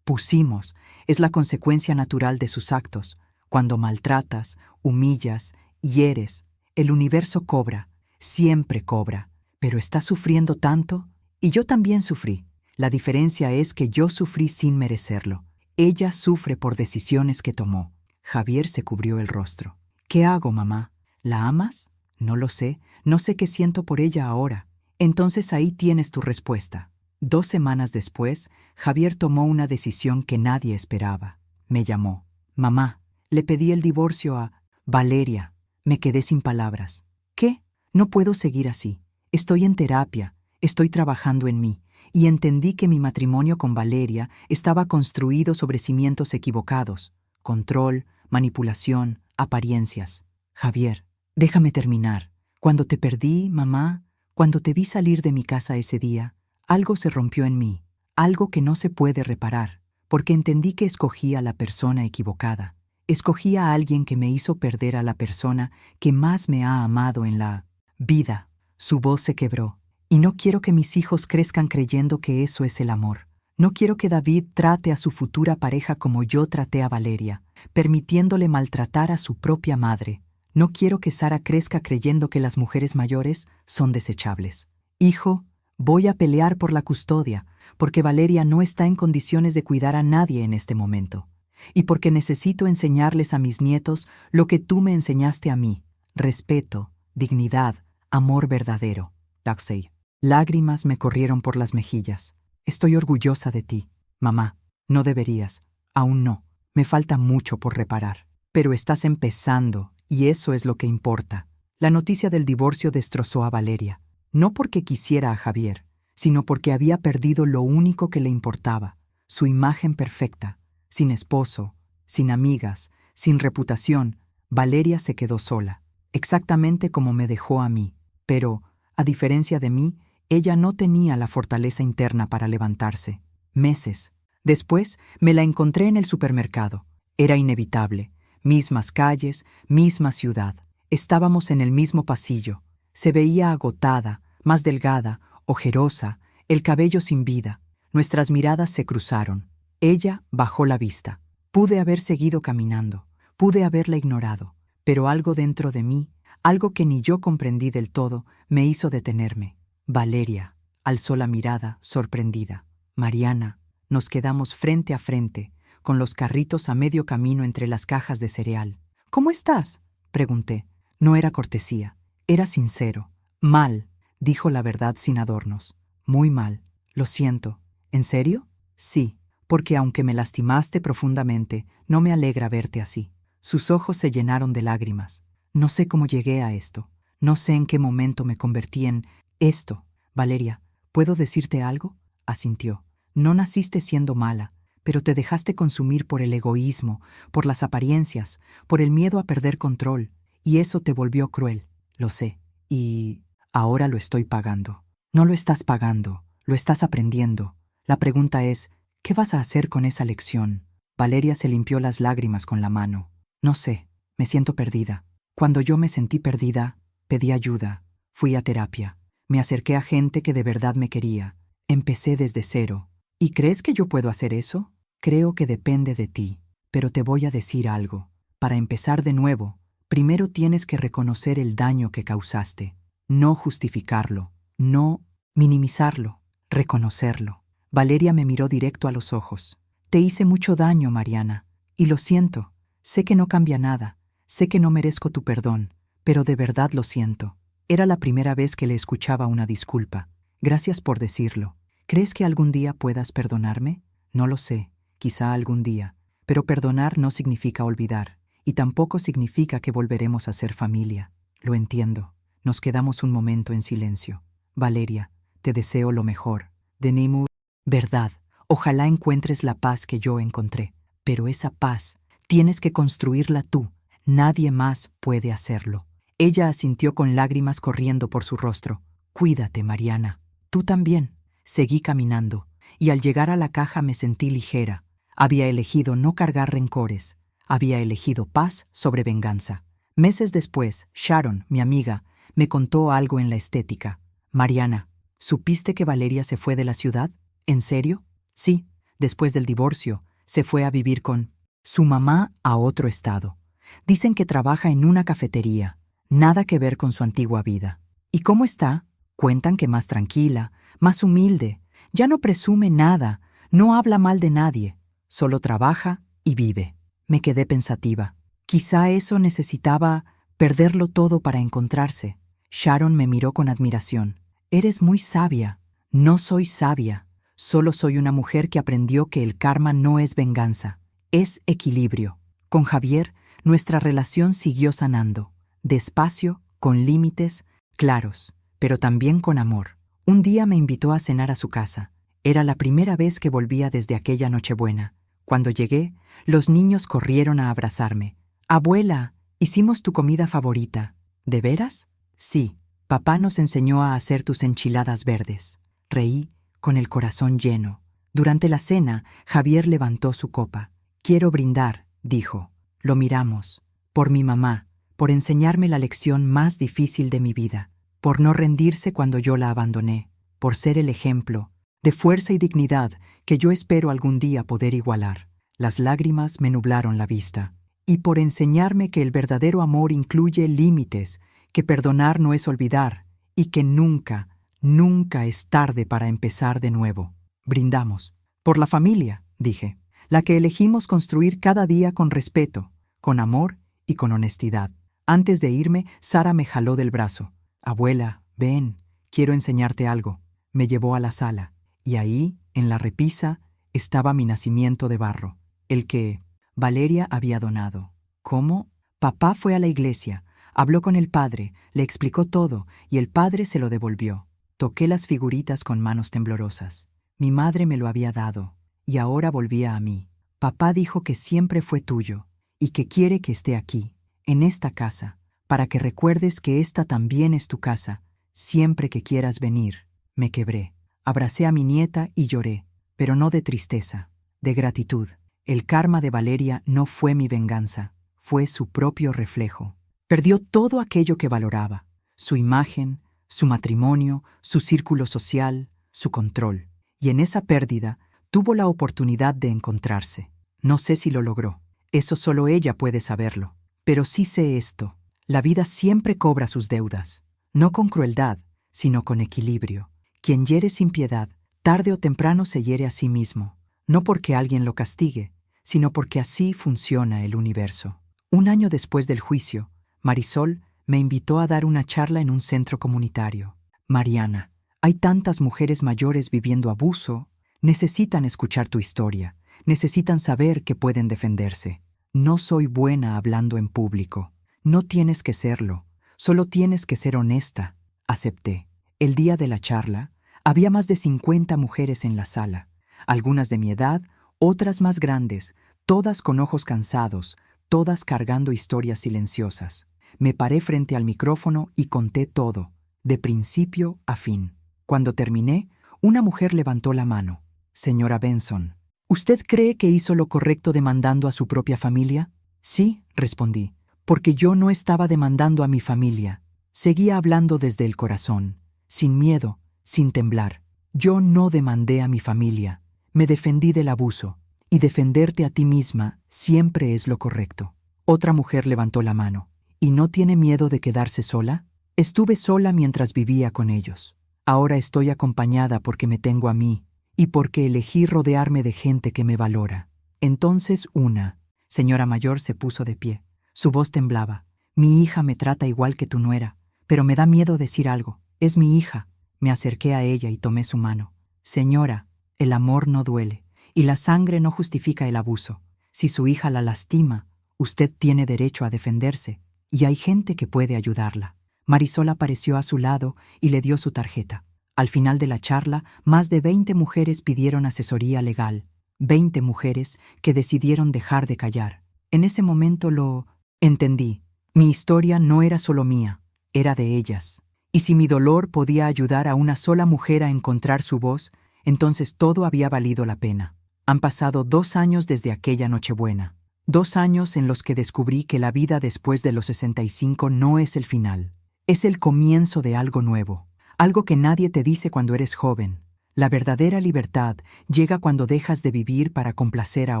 pusimos. Es la consecuencia natural de sus actos. Cuando maltratas, humillas, hieres, el universo cobra. Siempre cobra. Pero está sufriendo tanto. Y yo también sufrí. La diferencia es que yo sufrí sin merecerlo. Ella sufre por decisiones que tomó. Javier se cubrió el rostro. ¿Qué hago, mamá? ¿La amas? No lo sé. No sé qué siento por ella ahora. Entonces ahí tienes tu respuesta. 2 semanas después, Javier tomó una decisión que nadie esperaba. Me llamó. Mamá, le pedí el divorcio a Valeria. Me quedé sin palabras. ¿Qué? No puedo seguir así. Estoy en terapia. Estoy trabajando en mí. Y entendí que mi matrimonio con Valeria estaba construido sobre cimientos equivocados. Control, manipulación, apariencias. Javier, déjame terminar. Cuando te perdí, mamá, cuando te vi salir de mi casa ese día, algo se rompió en mí, algo que no se puede reparar, porque entendí que escogí a la persona equivocada. Escogí a alguien que me hizo perder a la persona que más me ha amado en la vida. Su voz se quebró. Y no quiero que mis hijos crezcan creyendo que eso es el amor. No quiero que David trate a su futura pareja como yo traté a Valeria, permitiéndole maltratar a su propia madre. No quiero que Sara crezca creyendo que las mujeres mayores son desechables. Hijo, voy a pelear por la custodia, porque Valeria no está en condiciones de cuidar a nadie en este momento. Y porque necesito enseñarles a mis nietos lo que tú me enseñaste a mí: respeto, dignidad, amor verdadero. Laxey. Lágrimas me corrieron por las mejillas. Estoy orgullosa de ti, mamá. No deberías. Aún no. Me falta mucho por reparar. Pero estás empezando, y eso es lo que importa. La noticia del divorcio destrozó a Valeria. No porque quisiera a Javier, sino porque había perdido lo único que le importaba: su imagen perfecta. Sin esposo, sin amigas, sin reputación, Valeria se quedó sola, exactamente como me dejó a mí. Pero, a diferencia de mí, ella no tenía la fortaleza interna para levantarse. Meses después, me la encontré en el supermercado. Era inevitable. Mismas calles, misma ciudad. Estábamos en el mismo pasillo. Se veía agotada, más delgada, ojerosa, el cabello sin vida. Nuestras miradas se cruzaron. Ella bajó la vista. Pude haber seguido caminando. Pude haberla ignorado. Pero algo dentro de mí, algo que ni yo comprendí del todo, me hizo detenerme. Valeria alzó la mirada, sorprendida. Mariana, nos quedamos frente a frente, con los carritos a medio camino entre las cajas de cereal. ¿Cómo estás?, pregunté. No era cortesía, era sincero. Mal, dijo la verdad sin adornos. Muy mal. Lo siento. ¿En serio? Sí, porque aunque me lastimaste profundamente, no me alegra verte así. Sus ojos se llenaron de lágrimas. No sé cómo llegué a esto. No sé en qué momento me convertí en esto. Valeria, ¿puedo decirte algo? Asintió. No naciste siendo mala, pero te dejaste consumir por el egoísmo, por las apariencias, por el miedo a perder control, y eso te volvió cruel. Lo sé. Y ahora lo estoy pagando. No lo estás pagando, lo estás aprendiendo. La pregunta es, ¿qué vas a hacer con esa lección? Valeria se limpió las lágrimas con la mano. No sé, me siento perdida. Cuando yo me sentí perdida, pedí ayuda. Fui a terapia. Me acerqué a gente que de verdad me quería. Empecé desde cero. ¿Y crees que yo puedo hacer eso? Creo que depende de ti. Pero te voy a decir algo. Para empezar de nuevo, primero tienes que reconocer el daño que causaste. No justificarlo. No minimizarlo, reconocerlo. Valeria me miró directo a los ojos. Te hice mucho daño, Mariana, y lo siento. Sé que no cambia nada, sé que no merezco tu perdón, pero de verdad lo siento. Era la primera vez que le escuchaba una disculpa. Gracias por decirlo. ¿Crees que algún día puedas perdonarme? No lo sé, quizá algún día. Pero perdonar no significa olvidar, y tampoco significa que volveremos a ser familia. Lo entiendo. Nos quedamos un momento en silencio. Valeria, te deseo lo mejor. De Nimur. Verdad, ojalá encuentres la paz que yo encontré. Pero esa paz tienes que construirla tú. Nadie más puede hacerlo. Ella asintió con lágrimas corriendo por su rostro. Cuídate, Mariana. Tú también. Seguí caminando, y al llegar a la caja me sentí ligera. Había elegido no cargar rencores. Había elegido paz sobre venganza. Meses después, Sharon, mi amiga, me contó algo en la estética. Mariana, ¿supiste que Valeria se fue de la ciudad? ¿En serio? Sí, después del divorcio, se fue a vivir con su mamá a otro estado. Dicen que trabaja en una cafetería, nada que ver con su antigua vida. ¿Y cómo está? Cuentan que más tranquila, más humilde, ya no presume nada, no habla mal de nadie, solo trabaja y vive. Me quedé pensativa. Quizá eso necesitaba perderlo todo para encontrarse. Sharon me miró con admiración. Eres muy sabia. No soy sabia. Solo soy una mujer que aprendió que el karma no es venganza, es equilibrio. Con Javier, nuestra relación siguió sanando, despacio, con límites claros, pero también con amor. Un día me invitó a cenar a su casa. Era la primera vez que volvía desde aquella Nochebuena. Cuando llegué, los niños corrieron a abrazarme. «Abuela, hicimos tu comida favorita». ¿De veras? Sí, papá nos enseñó a hacer tus enchiladas verdes. Reí con el corazón lleno. Durante la cena, Javier levantó su copa. «Quiero brindar», dijo. Lo miramos. Por mi mamá, por enseñarme la lección más difícil de mi vida, por no rendirse cuando yo la abandoné, por ser el ejemplo de fuerza y dignidad que yo espero algún día poder igualar. Las lágrimas me nublaron la vista. Y por enseñarme que el verdadero amor incluye límites, que perdonar no es olvidar, y que nunca, nunca es tarde para empezar de nuevo. Brindamos. Por la familia, dije, la que elegimos construir cada día con respeto, con amor y con honestidad. Antes de irme, Sara me jaló del brazo. «Abuela, ven, quiero enseñarte algo». Me llevó a la sala, y ahí, en la repisa, estaba mi nacimiento de barro, el que Valeria había donado. ¿Cómo? Papá fue a la iglesia, habló con el padre, le explicó todo, y el padre se lo devolvió. Toqué las figuritas con manos temblorosas. Mi madre me lo había dado, y ahora volvía a mí. Papá dijo que siempre fue tuyo, y que quiere que esté aquí, en esta casa, para que recuerdes que esta también es tu casa, siempre que quieras venir. Me quebré. Abracé a mi nieta y lloré, pero no de tristeza, de gratitud. El karma de Valeria no fue mi venganza, fue su propio reflejo. Perdió todo aquello que valoraba, su imagen, su matrimonio, su círculo social, su control. Y en esa pérdida tuvo la oportunidad de encontrarse. No sé si lo logró, eso solo ella puede saberlo. Pero sí sé esto, la vida siempre cobra sus deudas, no con crueldad, sino con equilibrio. Quien hiere sin piedad, tarde o temprano se hiere a sí mismo, no porque alguien lo castigue, sino porque así funciona el universo. Un año después del juicio, Marisol me invitó a dar una charla en un centro comunitario. Mariana, hay tantas mujeres mayores viviendo abuso, necesitan escuchar tu historia, necesitan saber que pueden defenderse. No soy buena hablando en público. No tienes que serlo, solo tienes que ser honesta. Acepté. El día de la charla, había más de 50 mujeres en la sala, algunas de mi edad, otras más grandes, todas con ojos cansados, todas cargando historias silenciosas. Me paré frente al micrófono y conté todo, de principio a fin. Cuando terminé, una mujer levantó la mano. «Señora Benson, ¿usted cree que hizo lo correcto demandando a su propia familia?» «Sí», respondí, «porque yo no estaba demandando a mi familia. Seguía hablando desde el corazón, sin miedo, sin temblar. Yo no demandé a mi familia, me defendí del abuso, y defenderte a ti misma siempre es lo correcto». Otra mujer levantó la mano. «¿Y no tiene miedo de quedarse sola?» «Estuve sola mientras vivía con ellos. Ahora estoy acompañada porque me tengo a mí y porque elegí rodearme de gente que me valora. Entonces una señora mayor se puso de pie. Su voz temblaba. Mi hija me trata igual que tu nuera, pero me da miedo decir algo. Es mi hija. Me acerqué a ella y tomé su mano. Señora, el amor no duele y la sangre no justifica el abuso. Si su hija la lastima, usted tiene derecho a defenderse y hay gente que puede ayudarla. Marisol apareció a su lado y le dio su tarjeta. Al final de la charla, más de 20 mujeres pidieron asesoría legal. 20 mujeres que decidieron dejar de callar. En ese momento lo entendí. Mi historia no era solo mía, era de ellas. Y si mi dolor podía ayudar a una sola mujer a encontrar su voz, entonces todo había valido la pena. Han pasado 2 años desde aquella Nochebuena. 2 años en los que descubrí que la vida después de los 65 no es el final. Es el comienzo de algo nuevo. Algo que nadie te dice cuando eres joven. La verdadera libertad llega cuando dejas de vivir para complacer a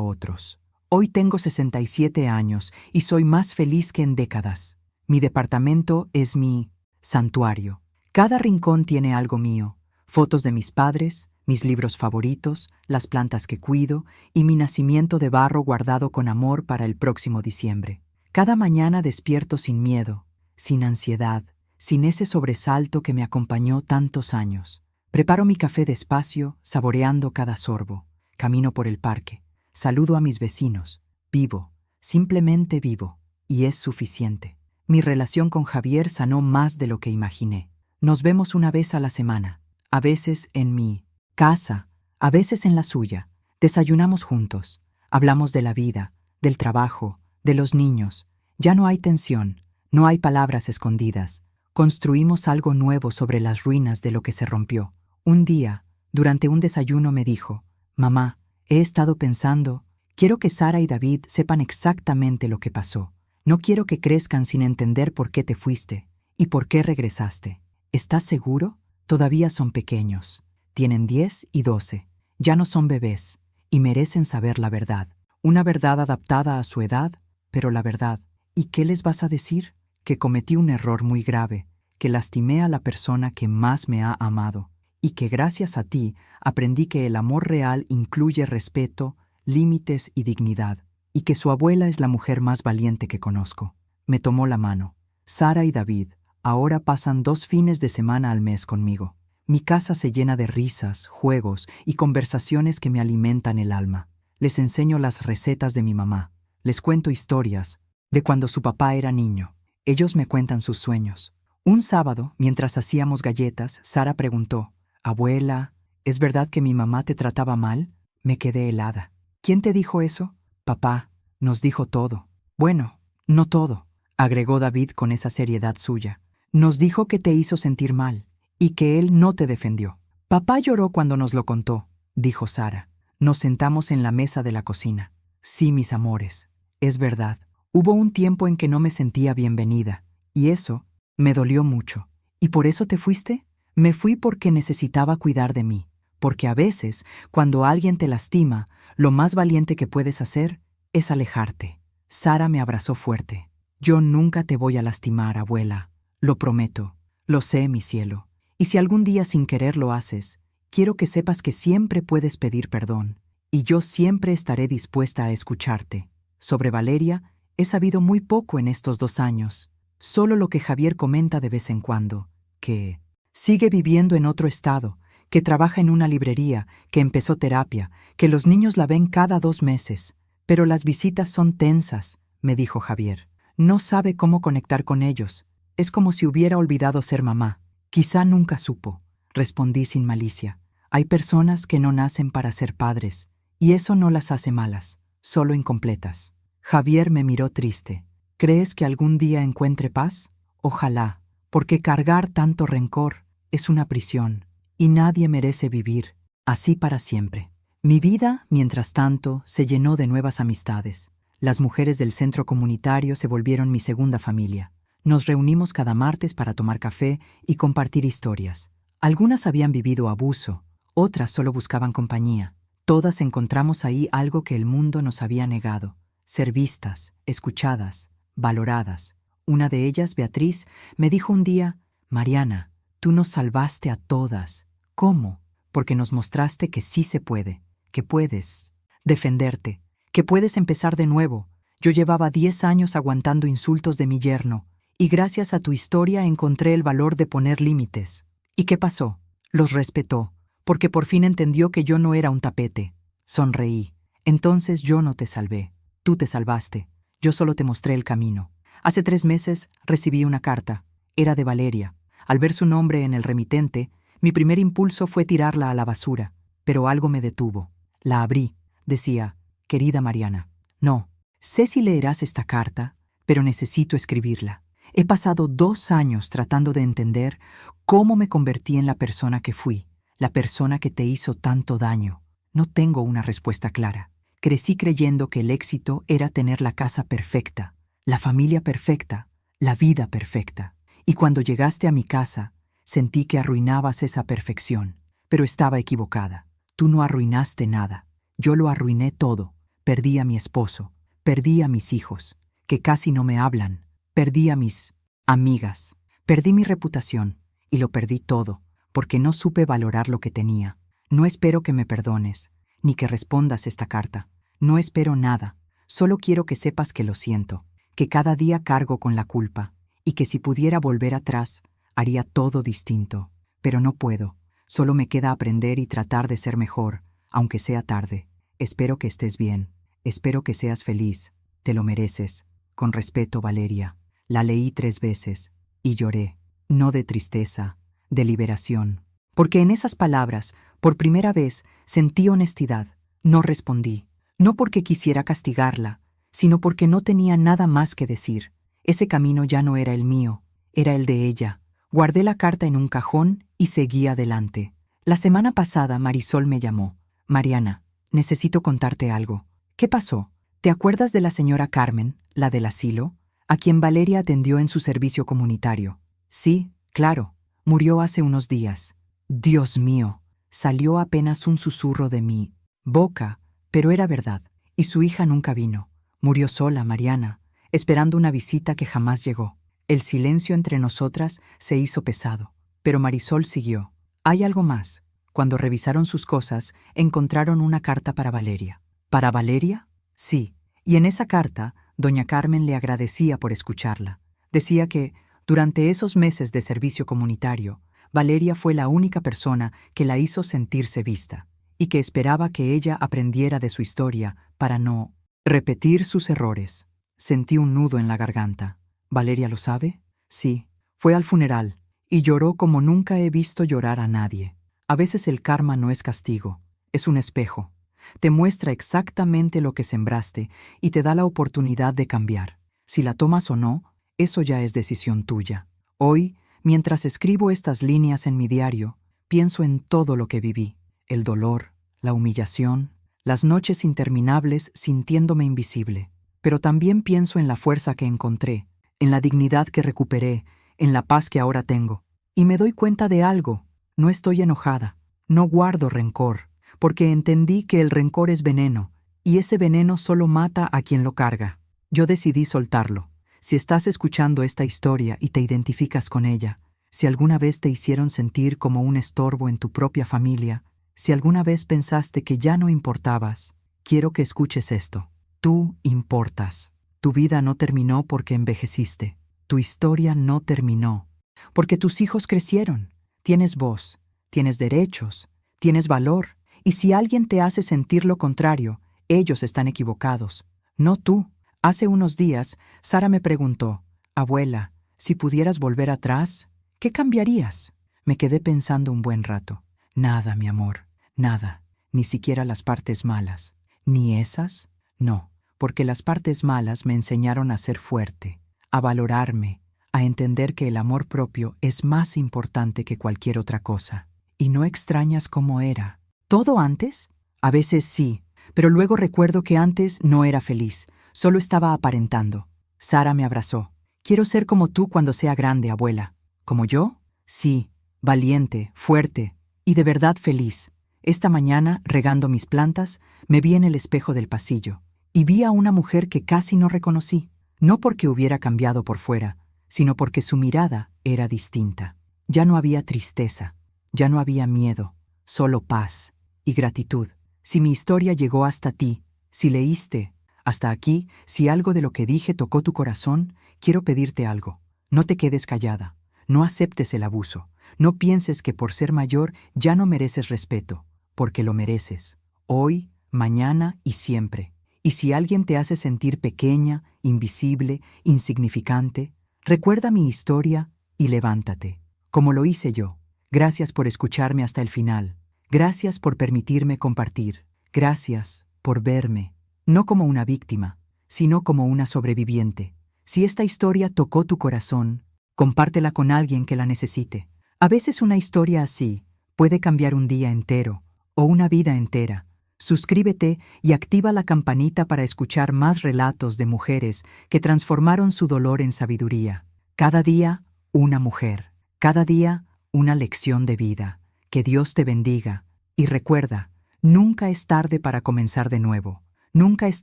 otros. Hoy tengo 67 años y soy más feliz que en décadas. Mi departamento es mi santuario. Cada rincón tiene algo mío. Fotos de mis padres, mis libros favoritos, las plantas que cuido y mi nacimiento de barro guardado con amor para el próximo diciembre. Cada mañana despierto sin miedo, sin ansiedad, sin ese sobresalto que me acompañó tantos años. Preparo mi café despacio, saboreando cada sorbo. Camino por el parque. Saludo a mis vecinos. Vivo, simplemente vivo. Y es suficiente. Mi relación con Javier sanó más de lo que imaginé. Nos vemos una vez a la semana. A veces en mi casa, a veces en la suya. Desayunamos juntos. Hablamos de la vida, del trabajo, de los niños. Ya no hay tensión, no hay palabras escondidas. Construimos algo nuevo sobre las ruinas de lo que se rompió. Un día, durante un desayuno me dijo, «Mamá, he estado pensando, quiero que Sara y David sepan exactamente lo que pasó. No quiero que crezcan sin entender por qué te fuiste y por qué regresaste. ¿Estás seguro? Todavía son pequeños. Tienen 10 y 12. Ya no son bebés y merecen saber la verdad. Una verdad adaptada a su edad, pero la verdad. ¿Y qué les vas a decir? Que cometí un error muy grave, que lastimé a la persona que más me ha amado, y que gracias a ti aprendí que el amor real incluye respeto, límites y dignidad, y que su abuela es la mujer más valiente que conozco». Me tomó la mano. Sara y David ahora pasan 2 fines de semana al mes conmigo. Mi casa se llena de risas, juegos y conversaciones que me alimentan el alma. Les enseño las recetas de mi mamá. Les cuento historias de cuando su papá era niño. Ellos me cuentan sus sueños. Un sábado, mientras hacíamos galletas, Sara preguntó, «Abuela, ¿es verdad que mi mamá te trataba mal?» Me quedé helada. «¿Quién te dijo eso?» «Papá, nos dijo todo». «Bueno, no todo», agregó David con esa seriedad suya. «Nos dijo que te hizo sentir mal y que él no te defendió». «Papá lloró cuando nos lo contó», dijo Sara. Nos sentamos en la mesa de la cocina. «Sí, mis amores, es verdad. Hubo un tiempo en que no me sentía bienvenida, y eso me dolió mucho. ¿Y por eso te fuiste?» «Me fui porque necesitaba cuidar de mí, porque a veces, cuando alguien te lastima, lo más valiente que puedes hacer es alejarte». Sara me abrazó fuerte. «Yo nunca te voy a lastimar, abuela. Lo prometo. Lo sé, mi cielo. Y si algún día sin querer lo haces, quiero que sepas que siempre puedes pedir perdón, y yo siempre estaré dispuesta a escucharte. Sobre Valeria, he sabido muy poco en estos 2 años. Solo lo que Javier comenta de vez en cuando, que sigue viviendo en otro estado, que trabaja en una librería, que empezó terapia, que los niños la ven cada 2 meses. Pero las visitas son tensas», me dijo Javier. «No sabe cómo conectar con ellos. Es como si hubiera olvidado ser mamá». «Quizá nunca supo», respondí sin malicia. «Hay personas que no nacen para ser padres, y eso no las hace malas, solo incompletas». Javier me miró triste. «¿Crees que algún día encuentre paz? Ojalá, porque cargar tanto rencor es una prisión, y nadie merece vivir así para siempre». Mi vida, mientras tanto, se llenó de nuevas amistades. Las mujeres del centro comunitario se volvieron mi segunda familia. Nos reunimos cada martes para tomar café y compartir historias. Algunas habían vivido abuso, otras solo buscaban compañía. Todas encontramos ahí algo que el mundo nos había negado: ser vistas, escuchadas, valoradas. Una de ellas, Beatriz, me dijo un día, «Mariana, Tú nos salvaste a todas. ¿Cómo? Porque nos mostraste que sí se puede, que puedes defenderte, que puedes empezar de nuevo. Yo llevaba 10 años aguantando insultos de mi yerno, y gracias a tu historia encontré el valor de poner límites. ¿Y qué pasó? Los respetó, porque por fin entendió que yo no era un tapete. Sonreí. Entonces yo no te salvé. Tú te salvaste. Yo solo te mostré el camino. Hace 3 meses recibí una carta. Era de Valeria. Al ver su nombre en el remitente, mi primer impulso fue tirarla a la basura, pero algo me detuvo. La abrí. Decía, querida Mariana, no, sé si leerás esta carta, pero necesito escribirla. He pasado 2 años tratando de entender cómo me convertí en la persona que fui, la persona que te hizo tanto daño. No tengo una respuesta clara. Crecí creyendo que el éxito era tener la casa perfecta, la familia perfecta, la vida perfecta. Y cuando llegaste a mi casa, sentí que arruinabas esa perfección. Pero estaba equivocada. Tú no arruinaste nada. Yo lo arruiné todo. Perdí a mi esposo, perdí a mis hijos, que casi no me hablan, perdí a mis amigas, perdí mi reputación, y lo perdí todo, porque no supe valorar lo que tenía. No espero que me perdones, ni que respondas esta carta. No espero nada, solo quiero que sepas que lo siento, que cada día cargo con la culpa, y que si pudiera volver atrás, haría todo distinto. Pero no puedo, solo me queda aprender y tratar de ser mejor, aunque sea tarde. Espero que estés bien, espero que seas feliz, te lo mereces. Con respeto, Valeria. La leí 3 veces, y lloré, no de tristeza, de liberación. Porque en esas palabras, por primera vez, sentí honestidad. No respondí, no porque quisiera castigarla, sino porque no tenía nada más que decir. Ese camino ya no era el mío, era el de ella. Guardé la carta en un cajón y seguí adelante. La semana pasada Marisol me llamó. Mariana, necesito contarte algo. ¿Qué pasó? ¿Te acuerdas de la señora Carmen, la del asilo, a quien Valeria atendió en su servicio comunitario? Sí, claro. Murió hace unos días. Dios mío, salió apenas un susurro de mi boca, pero era verdad. Y su hija nunca vino. Murió sola, Mariana, esperando una visita que jamás llegó. El silencio entre nosotras se hizo pesado, pero Marisol siguió. Hay algo más. Cuando revisaron sus cosas, encontraron una carta para Valeria. ¿Para Valeria? Sí. Y en esa carta, doña Carmen le agradecía por escucharla. Decía que, durante esos meses de servicio comunitario, Valeria fue la única persona que la hizo sentirse vista, y que esperaba que ella aprendiera de su historia para no repetir sus errores. Sentí un nudo en la garganta. ¿Valeria lo sabe? Sí. Fue al funeral, y lloró como nunca he visto llorar a nadie. A veces el karma no es castigo, es un espejo. Te muestra exactamente lo que sembraste y te da la oportunidad de cambiar. Si la tomas o no, eso ya es decisión tuya. Hoy, mientras escribo estas líneas en mi diario, pienso en todo lo que viví. El dolor, la humillación, las noches interminables sintiéndome invisible. Pero también pienso en la fuerza que encontré, en la dignidad que recuperé, en la paz que ahora tengo. Y me doy cuenta de algo. No estoy enojada, no guardo rencor, porque entendí que el rencor es veneno, y ese veneno solo mata a quien lo carga. Yo decidí soltarlo. Si estás escuchando esta historia y te identificas con ella, si alguna vez te hicieron sentir como un estorbo en tu propia familia, si alguna vez pensaste que ya no importabas, quiero que escuches esto. Tú importas. Tu vida no terminó porque envejeciste. Tu historia no terminó porque tus hijos crecieron. Tienes voz, tienes derechos, tienes valor, y si alguien te hace sentir lo contrario, ellos están equivocados, no tú. Hace unos días, Sara me preguntó, abuela, si pudieras volver atrás, ¿qué cambiarías? Me quedé pensando un buen rato. Nada, mi amor, nada, ni siquiera las partes malas. ¿Ni esas? No, porque las partes malas me enseñaron a ser fuerte, a valorarme, a entender que el amor propio es más importante que cualquier otra cosa. ¿Y no extrañas cómo era? ¿Todo antes? A veces sí, pero luego recuerdo que antes no era feliz, solo estaba aparentando. Sara me abrazó. Quiero ser como tú cuando sea grande, abuela. ¿Como yo? Sí, valiente, fuerte y de verdad feliz. Esta mañana, regando mis plantas, me vi en el espejo del pasillo y vi a una mujer que casi no reconocí, no porque hubiera cambiado por fuera, sino porque su mirada era distinta. Ya no había tristeza, ya no había miedo, solo paz y gratitud. Si mi historia llegó hasta ti, si leíste hasta aquí, si algo de lo que dije tocó tu corazón, quiero pedirte algo. No te quedes callada, no aceptes el abuso, no pienses que por ser mayor ya no mereces respeto, porque lo mereces, hoy, mañana y siempre. Y si alguien te hace sentir pequeña, invisible, insignificante, recuerda mi historia y levántate, como lo hice yo. Gracias por escucharme hasta el final. Gracias por permitirme compartir. Gracias por verme, no como una víctima, sino como una sobreviviente. Si esta historia tocó tu corazón, compártela con alguien que la necesite. A veces una historia así puede cambiar un día entero o una vida entera. Suscríbete y activa la campanita para escuchar más relatos de mujeres que transformaron su dolor en sabiduría. Cada día, una mujer. Cada día, una lección de vida. Que Dios te bendiga. Y recuerda, nunca es tarde para comenzar de nuevo. Nunca es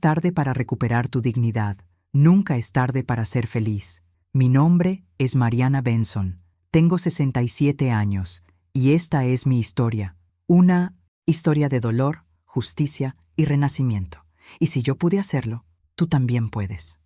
tarde para recuperar tu dignidad. Nunca es tarde para ser feliz. Mi nombre es Mariana Benson. Tengo 67 años y esta es mi historia. Una historia de dolor, justicia y renacimiento. Y si yo pude hacerlo, tú también puedes.